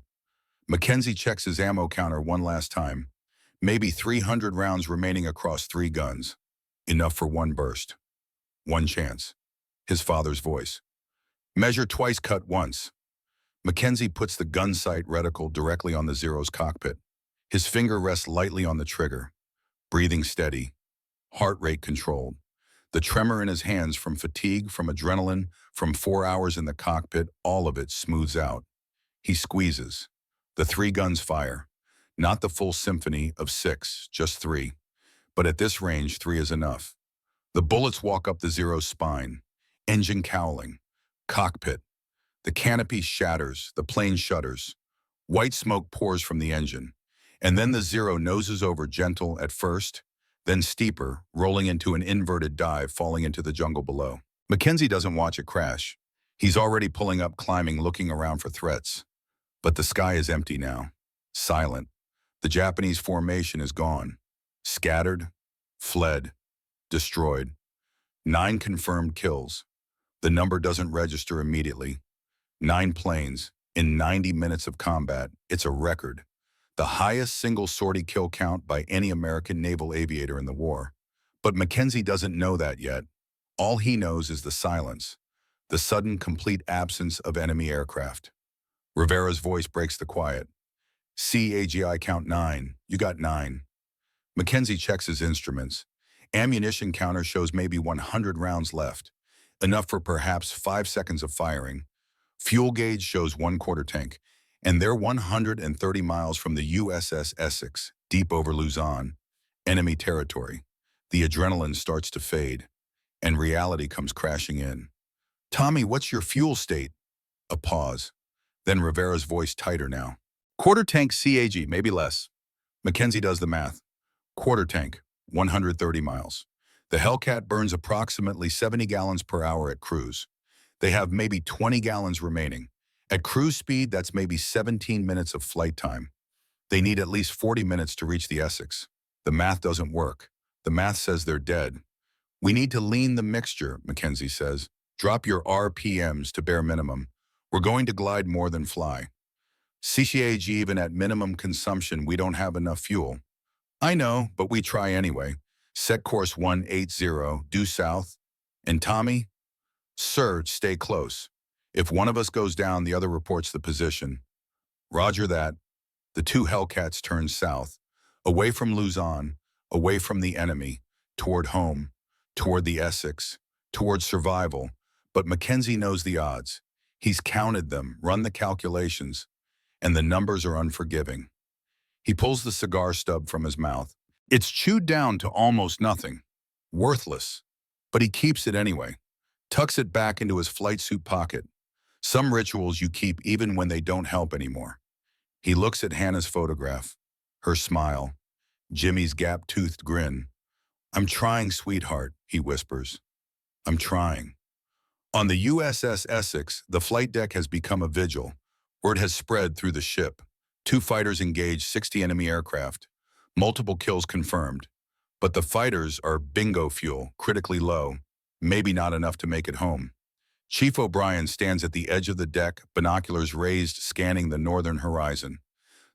Mackenzie checks his ammo counter one last time. Maybe 300 rounds remaining across 3 guns. Enough for one burst. One chance. His father's voice. Measure twice, cut once. Mackenzie puts the gun sight reticle directly on the Zero's cockpit. His finger rests lightly on the trigger. Breathing steady. Heart rate controlled. The tremor in his hands from fatigue, from adrenaline, from 4 hours in the cockpit, all of it smooths out. He squeezes. The 3 guns fire. Not the full symphony of 6, just 3. But at this range, 3 is enough. The bullets walk up the Zero's spine. Engine cowling. Cockpit. The canopy shatters, the plane shudders. White smoke pours from the engine. And then the Zero noses over gentle at first, then steeper, rolling into an inverted dive, falling into the jungle below. Mackenzie doesn't watch it crash. He's already pulling up, climbing, looking around for threats. But the sky is empty now. Silent. The Japanese formation is gone. Scattered, fled, destroyed. 9 confirmed kills. The number doesn't register immediately. 9 planes in 90 minutes of combat. It's a record. The highest single sortie kill count by any American naval aviator in the war. But Mackenzie doesn't know that yet. All he knows is the silence, the sudden, complete absence of enemy aircraft. Rivera's voice breaks the quiet. CAGI count 9. You got 9. Mackenzie checks his instruments. Ammunition counter shows maybe 100 rounds left, enough for perhaps 5 seconds of firing. Fuel gauge shows 1/4 tank, and they're 130 miles from the USS Essex, deep over Luzon, enemy territory. The adrenaline starts to fade, and reality comes crashing in. Tommy, what's your fuel state? A pause. Then Rivera's voice tighter now. 1/4 tank CAG, maybe less. Mackenzie does the math. 1/4 tank, 130 miles. The Hellcat burns approximately 70 gallons per hour at cruise. They have maybe 20 gallons remaining. At cruise speed, that's maybe 17 minutes of flight time. They need at least 40 minutes to reach the Essex. The math doesn't work. The math says they're dead. We need to lean the mixture, Mackenzie says. Drop your RPMs to bare minimum. We're going to glide more than fly. CCAG, even at minimum consumption, we don't have enough fuel. I know, but we try anyway. Set course 180, due south. And Tommy? Sir, stay close. If one of us goes down, the other reports the position. Roger that. The 2 Hellcats turn south, away from Luzon, away from the enemy, toward home, toward the Essex, toward survival. But Mackenzie knows the odds. He's counted them, run the calculations, and the numbers are unforgiving. He pulls the cigar stub from his mouth. It's chewed down to almost nothing. Worthless. But he keeps it anyway. Tucks it back into his flight suit pocket. Some rituals you keep even when they don't help anymore. He looks at Hannah's photograph, her smile, Jimmy's gap-toothed grin. I'm trying, sweetheart, he whispers. I'm trying. On the USS Essex, the flight deck has become a vigil. Word has spread through the ship. 2 fighters engaged 60 enemy aircraft. Multiple kills confirmed. But the fighters are bingo fuel, critically low. Maybe not enough to make it home. Chief O'Brien stands at the edge of the deck, binoculars raised, scanning the northern horizon.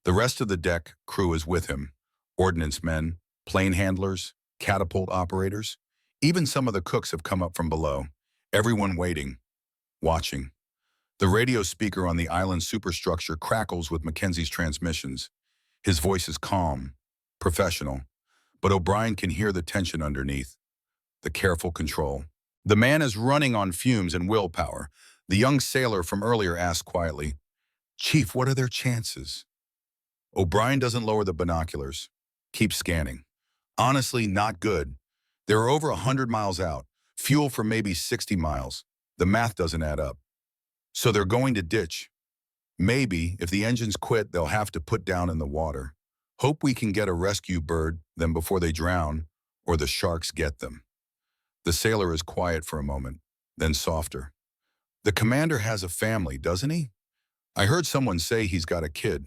The rest of the deck crew is with him. Ordnance men, plane handlers, catapult operators. Even some of the cooks have come up from below. Everyone waiting, watching. The radio speaker on the island superstructure crackles with Mackenzie's transmissions. His voice is calm, professional, but O'Brien can hear the tension underneath, the careful control. The man is running on fumes and willpower. The young sailor from earlier asks quietly, "Chief, what are their chances?" O'Brien doesn't lower the binoculars. Keeps scanning. Honestly, not good. They're over 100 miles out. Fuel for maybe 60 miles. The math doesn't add up. So they're going to ditch. Maybe, if the engines quit, they'll have to put down in the water. Hope we can get a rescue bird them before they drown, or the sharks get them. The sailor is quiet for a moment, then softer. The commander has a family, doesn't he? I heard someone say he's got a kid.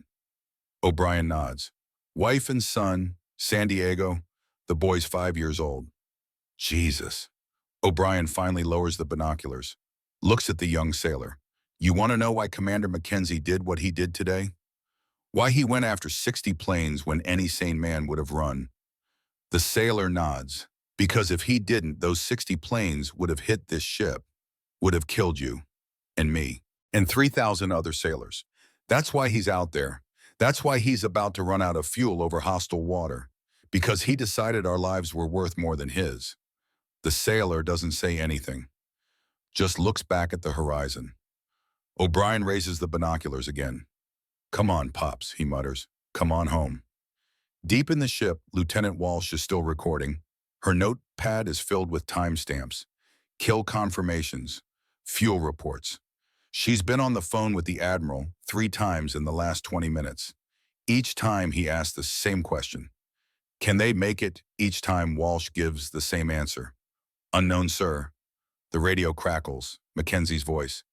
O'Brien nods. Wife and son, San Diego. The boy's 5 years old. Jesus. O'Brien finally lowers the binoculars, looks at the young sailor. You want to know why Commander Mackenzie did what he did today? Why he went after 60 planes when any sane man would have run? The sailor nods. Because if he didn't, those 60 planes would have hit this ship, would have killed you, and me, and 3,000 other sailors. That's why he's out there. That's why he's about to run out of fuel over hostile water. Because he decided our lives were worth more than his. The sailor doesn't say anything, just looks back at the horizon. O'Brien raises the binoculars again. Come on, Pops, he mutters. Come on home. Deep in the ship, Lieutenant Walsh is still recording. Her notepad is filled with timestamps, kill confirmations, fuel reports. She's been on the phone with the Admiral 3 times in the last 20 minutes. Each time he asks the same question. Can they make it? Each time Walsh gives the same answer. Unknown, sir. The radio crackles. Mackenzie's voice.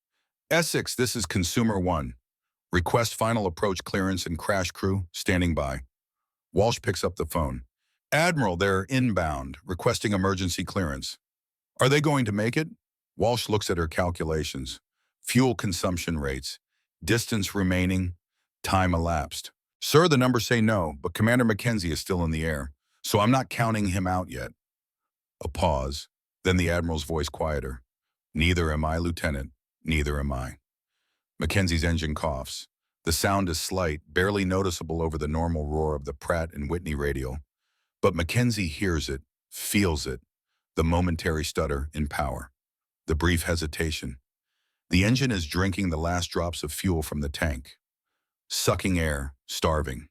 Essex, this is Consumer 1. Request final approach clearance and crash crew standing by. Walsh picks up the phone. Admiral, they're inbound, requesting emergency clearance. Are they going to make it? Walsh looks at her calculations. Fuel consumption rates, distance remaining, time elapsed. Sir, the numbers say no, but Commander Mackenzie is still in the air, so I'm not counting him out yet. A pause, then the Admiral's voice quieter. Neither am I, Lieutenant. Neither am I. Mackenzie's engine coughs. The sound is slight, barely noticeable over the normal roar of the Pratt and Whitney radial. But Mackenzie hears it, feels it, the momentary stutter in power, the brief hesitation. The engine is drinking the last drops of fuel from the tank. Sucking air, starving.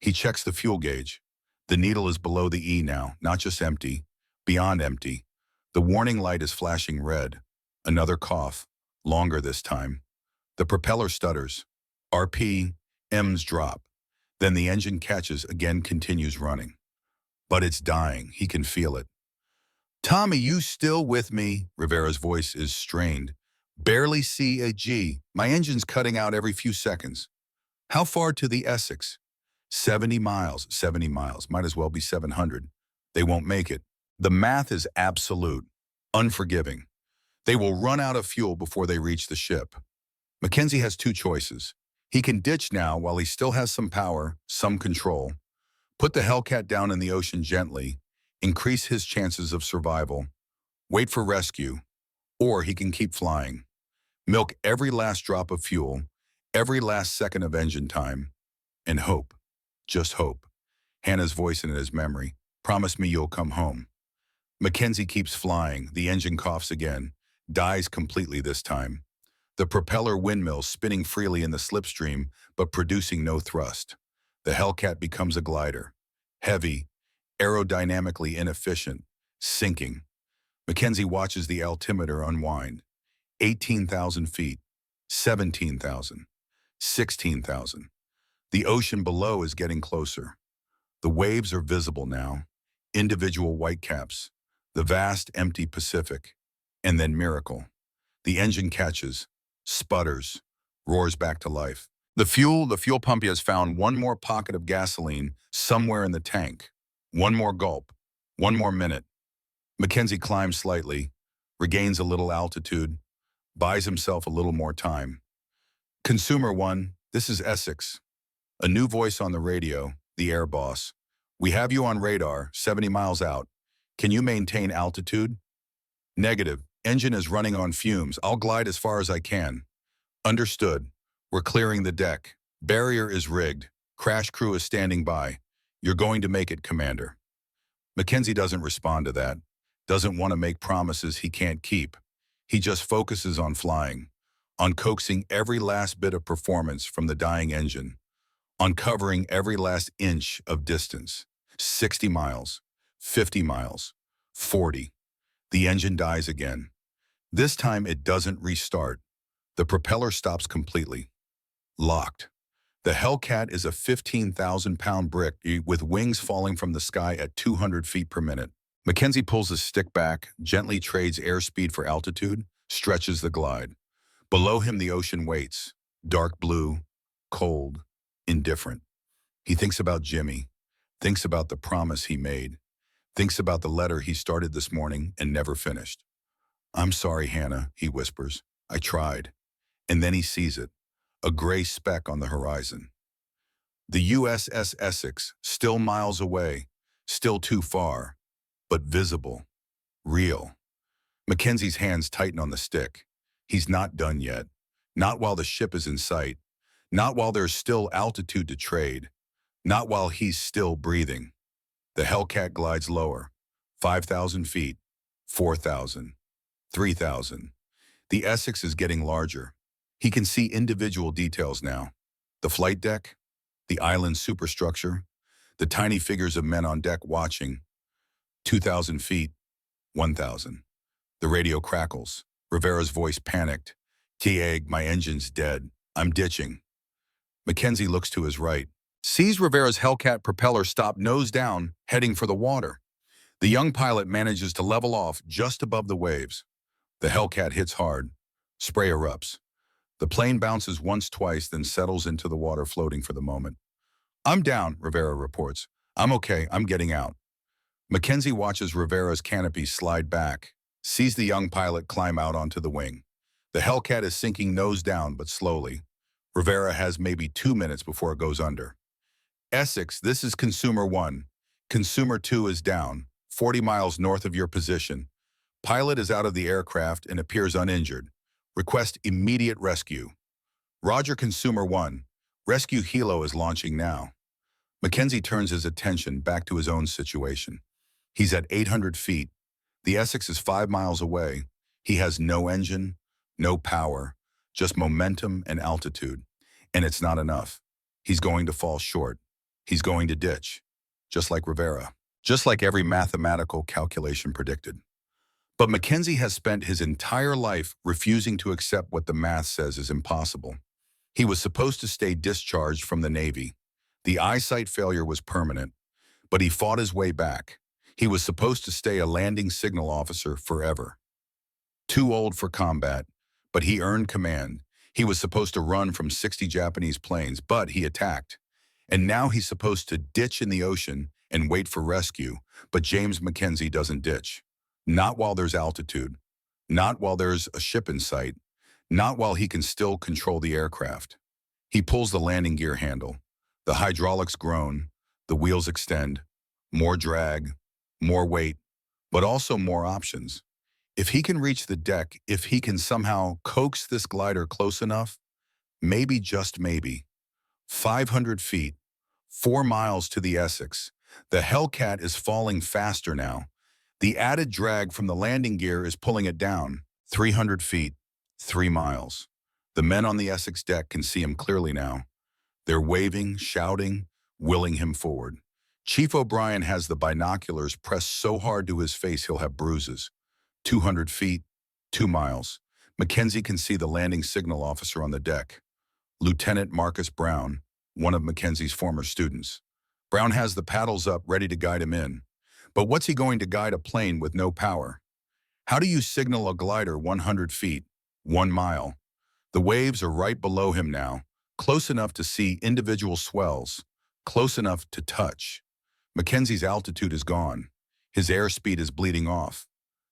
He checks the fuel gauge. The needle is below the E now, not just empty, beyond empty. The warning light is flashing red. Another cough, longer this time. The propeller stutters. RPMs drop. Then the engine catches, again continues running. But it's dying. He can feel it. Tommy, you still with me? Rivera's voice is strained. Barely see a G. My engine's cutting out every few seconds. How far to the Essex? 70 miles. 70 miles. Might as well be 700. They won't make it. The math is absolute, unforgiving. They will run out of fuel before they reach the ship. Mackenzie has 2 choices. He can ditch now while he still has some power, some control. Put the Hellcat down in the ocean gently, increase his chances of survival, wait for rescue, or he can keep flying. Milk every last drop of fuel, every last second of engine time, and hope, just hope. Hannah's voice in his memory, promise me you'll come home. Mackenzie keeps flying, the engine coughs again, dies completely this time. The propeller windmill spinning freely in the slipstream, but producing no thrust. The Hellcat becomes a glider, heavy, aerodynamically inefficient, sinking. Mackenzie watches the altimeter unwind. 18,000 feet, 17,000, 16,000. The ocean below is getting closer. The waves are visible now, individual whitecaps, the vast empty Pacific, and then miracle. The engine catches, sputters, roars back to life. The fuel pump has found one more pocket of gasoline somewhere in the tank. One more gulp, one more minute. Mackenzie climbs slightly, regains a little altitude. buys himself a little more time. Consumer one, this is Essex. A new voice on the radio, the air boss. We have you on radar, 70 miles out. Can you maintain altitude? Negative. Engine is running on fumes. I'll glide as far as I can. Understood. We're clearing the deck. Barrier is rigged. Crash crew is standing by. You're going to make it, Commander. Mackenzie doesn't respond to that. Doesn't want to make promises he can't keep. He just focuses on flying, on coaxing every last bit of performance from the dying engine, on covering every last inch of distance. 60 miles, 50 miles, 40. The engine dies again. This time it doesn't restart. The propeller stops completely. Locked. The Hellcat is a 15,000-pound brick with wings falling from the sky at 200 feet per minute. Mackenzie pulls his stick back, gently trades airspeed for altitude, stretches the glide. Below him the ocean waits, dark blue, cold, indifferent. He thinks about Jimmy, thinks about the promise he made, thinks about the letter he started this morning and never finished. I'm sorry, Hannah, he whispers. I tried. And then he sees it, a gray speck on the horizon. The USS Essex, still miles away, still too far, but visible, real. Mackenzie's hands tighten on the stick. He's not done yet. Not while the ship is in sight. Not while there's still altitude to trade. Not while he's still breathing. The Hellcat glides lower. 5,000 feet. 4,000. 3,000. The Essex is getting larger. He can see individual details now. The flight deck, the island superstructure, the tiny figures of men on deck watching. 2,000 feet. 1,000. The radio crackles. Rivera's voice panicked. T-Egg, my engine's dead. I'm ditching. Mackenzie looks to his right. Sees Rivera's Hellcat propeller stop nose down, heading for the water. The young pilot manages to level off just above the waves. The Hellcat hits hard. Spray erupts. The plane bounces once, twice, then settles into the water, floating for the moment. I'm down, Rivera reports. I'm okay, I'm getting out. Mackenzie watches Rivera's canopy slide back, sees the young pilot climb out onto the wing. The Hellcat is sinking nose down, but slowly. Rivera has maybe 2 minutes before it goes under. Essex, this is Consumer 1. Consumer 2 is down, 40 miles north of your position. Pilot is out of the aircraft and appears uninjured. Request immediate rescue. Roger, Consumer 1. Rescue helo is launching now. Mackenzie turns his attention back to his own situation. He's at 800 feet. The Essex is 5 miles away. He has no engine, no power, just momentum and altitude. And it's not enough. He's going to fall short. He's going to ditch. Just like Rivera. Just like every mathematical calculation predicted. But Mackenzie has spent his entire life refusing to accept what the math says is impossible. He was supposed to stay discharged from the Navy. The eyesight failure was permanent, but he fought his way back. He was supposed to stay a landing signal officer forever. Too old for combat, but he earned command. He was supposed to run from 60 Japanese planes, but he attacked. And now he's supposed to ditch in the ocean and wait for rescue, but James Mackenzie doesn't ditch. Not while there's altitude. Not while there's a ship in sight. Not while he can still control the aircraft. He pulls the landing gear handle. The hydraulics groan. The wheels extend. More drag. More weight. But also more options. If he can reach the deck, if he can somehow coax this glider close enough, maybe, just maybe, 500 feet, 4 miles to the Essex. The Hellcat is falling faster now. The added drag from the landing gear is pulling it down. 300 feet, 3 miles. The men on the Essex deck can see him clearly now. They're waving, shouting, willing him forward. Chief O'Brien has the binoculars pressed so hard to his face he'll have bruises. 200 feet, 2 miles. Mackenzie can see the landing signal officer on the deck. Lieutenant Marcus Brown, one of Mackenzie's former students. Brown has the paddles up, ready to guide him in. But what's he going to guide a plane with no power? How do you signal a glider 100 feet, 1 mile? The waves are right below him now, close enough to see individual swells, close enough to touch. Mackenzie's altitude is gone. His airspeed is bleeding off.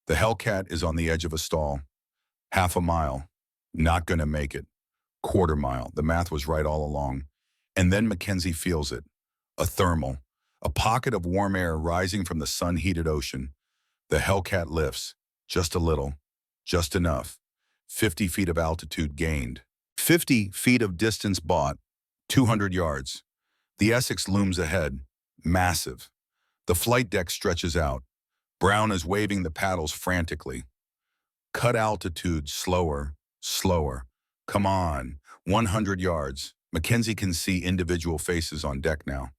The Hellcat is on the edge of a stall. Half a mile, Not gonna make it. Quarter mile. The math was right all along. And then Mackenzie feels it. A thermal. A pocket of warm air rising from the sun-heated ocean. The Hellcat lifts. Just a little. Just enough. 50 feet of altitude gained. 50 feet of distance bought. 200 yards. The Essex looms ahead. Massive. The flight deck stretches out. Brown is waving the paddles frantically. Cut altitude slower, slower. Come on, 100 yards. Mackenzie can see individual faces on deck now.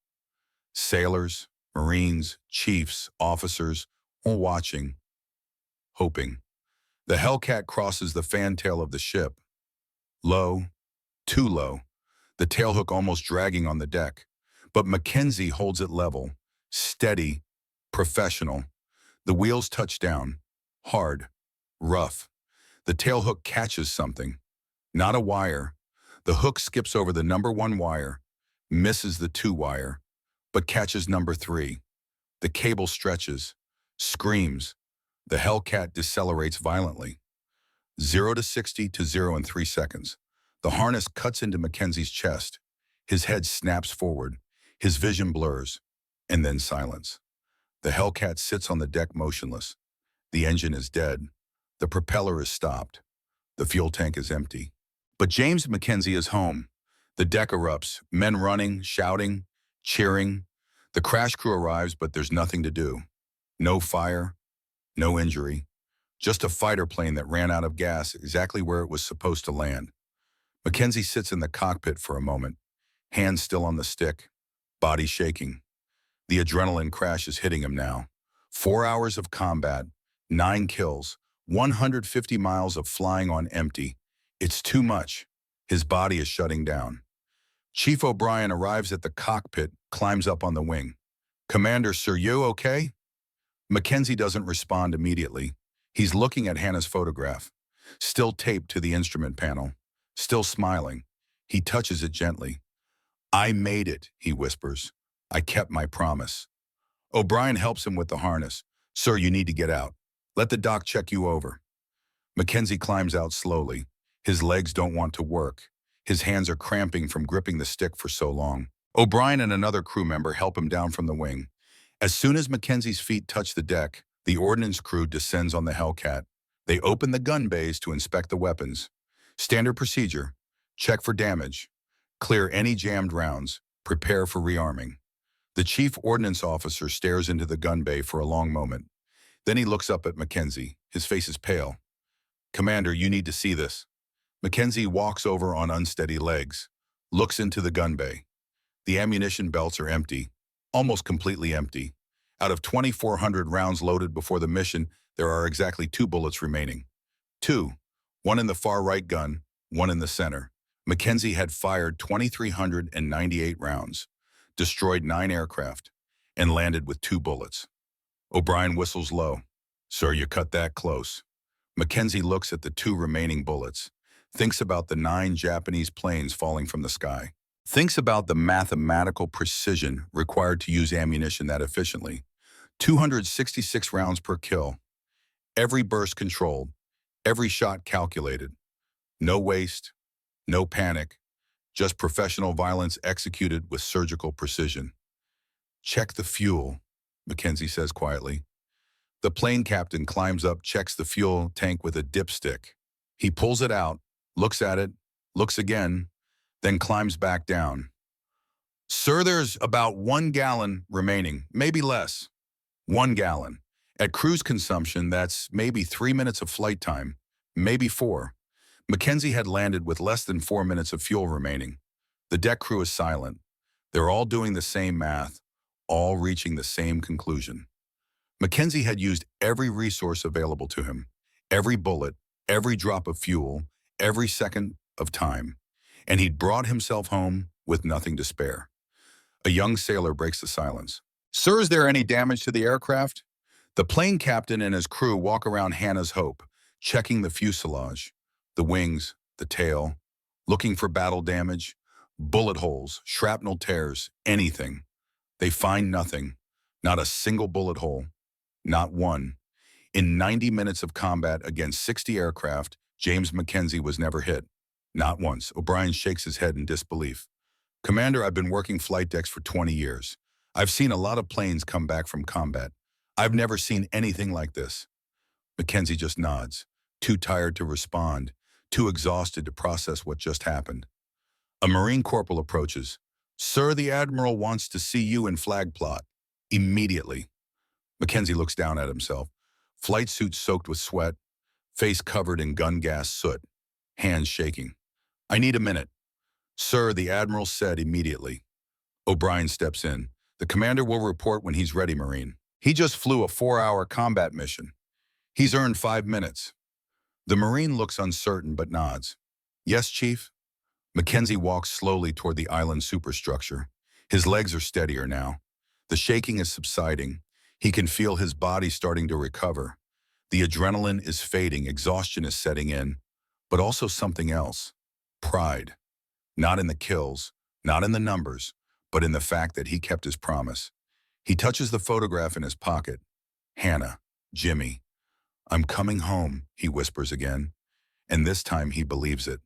Sailors, Marines, chiefs, officers, all watching, hoping. The Hellcat crosses the fantail of the ship. Low, too low, the tailhook almost dragging on the deck. But Mackenzie holds it level, steady, professional. The wheels touch down, hard, rough. The tailhook catches something. Not a wire. The hook skips over the number 1 wire, misses the 2 wire, but catches number 3. The cable stretches, screams. The Hellcat decelerates violently. 0 to 60 to 0 in 3 seconds. The harness cuts into Mackenzie's chest. His head snaps forward. His vision blurs. And then silence. The Hellcat sits on the deck motionless. The engine is dead. The propeller is stopped. The fuel tank is empty. But James Mackenzie is home. The deck erupts, men running, shouting, cheering. The crash crew arrives, but there's nothing to do. No fire, no injury. Just a fighter plane that ran out of gas exactly where it was supposed to land. Mackenzie sits in the cockpit for a moment, hands still on the stick, body shaking. The adrenaline crash is hitting him now. 4 hours of combat, 9 kills, 150 miles of flying on empty. It's too much. His body is shutting down. Chief O'Brien arrives at the cockpit, climbs up on the wing. "Commander, sir, you okay?" Mackenzie doesn't respond immediately. He's looking at Hannah's photograph, still taped to the instrument panel, still smiling. He touches it gently. "I made it," he whispers. "I kept my promise." O'Brien helps him with the harness. "Sir, you need to get out. Let the doc check you over." Mackenzie climbs out slowly. His legs don't want to work. His hands are cramping from gripping the stick for so long. O'Brien and another crew member help him down from the wing. As soon as Mackenzie's feet touch the deck, the ordnance crew descends on the Hellcat. They open the gun bays to inspect the weapons. Standard procedure: check for damage, clear any jammed rounds, prepare for rearming. The chief ordnance officer stares into the gun bay for a long moment. Then he looks up at Mackenzie. His face is pale. "Commander, you need to see this." Mackenzie walks over on unsteady legs, looks into the gun bay. The ammunition belts are empty, almost completely empty. Out of 2,400 rounds loaded before the mission, there are exactly 2 bullets remaining. 2, one in the far right gun, one in the center. Mackenzie had fired 2,398 rounds, destroyed 9 aircraft, and landed with 2 bullets. O'Brien whistles low. "Sir, you cut that close." Mackenzie looks at the 2 remaining bullets, thinks about the 9 Japanese planes falling from the sky, thinks about the mathematical precision required to use ammunition that efficiently. 266 rounds per kill. Every burst controlled, every shot calculated. No waste, no panic, just professional violence executed with surgical precision. "Check the fuel," Mackenzie says quietly. The plane captain climbs up, checks the fuel tank with a dipstick. He pulls it out, looks at it, looks again, then climbs back down. "Sir, there's about 1 gallon remaining, maybe less." 1 gallon. At cruise consumption, that's maybe 3 minutes of flight time, maybe 4. Mackenzie had landed with less than 4 minutes of fuel remaining. The deck crew is silent. They're all doing the same math, all reaching the same conclusion. Mackenzie had used every resource available to him, every bullet, every drop of fuel, every second of time, and he'd brought himself home with nothing to spare. A young sailor breaks the silence. "Sir, is there any damage to the aircraft?" The plane captain and his crew walk around Hannah's Hope, checking the fuselage, the wings, the tail, looking for battle damage, bullet holes, shrapnel tears, anything. They find nothing, not a single bullet hole, not one. In 90 minutes of combat against 60 aircraft, James Mackenzie was never hit. Not once. O'Brien shakes his head in disbelief. Commander, I've been working flight decks for 20 years. I've seen a lot of planes come back from combat. I've never seen anything like this. Mackenzie just nods, too tired to respond, too exhausted to process what just happened. A Marine corporal approaches. Sir, the Admiral wants to see you in flag plot. Immediately. Mackenzie looks down at himself. Flight suit soaked with sweat, face covered in gun gas soot, hands shaking. I need a minute. Sir, the Admiral said immediately. O'Brien steps in. The commander will report when he's ready, Marine. He just flew a 4-hour combat mission. He's earned 5 minutes. The Marine looks uncertain but nods. Yes, Chief? Mackenzie walks slowly toward the island superstructure. His legs are steadier now. The shaking is subsiding. He can feel his body starting to recover. The adrenaline is fading, exhaustion is setting in, but also something else. Pride. Not in the kills, not in the numbers, but in the fact that he kept his promise. He touches the photograph in his pocket. Hannah, Jimmy. I'm coming home, he whispers again, and this time he believes it.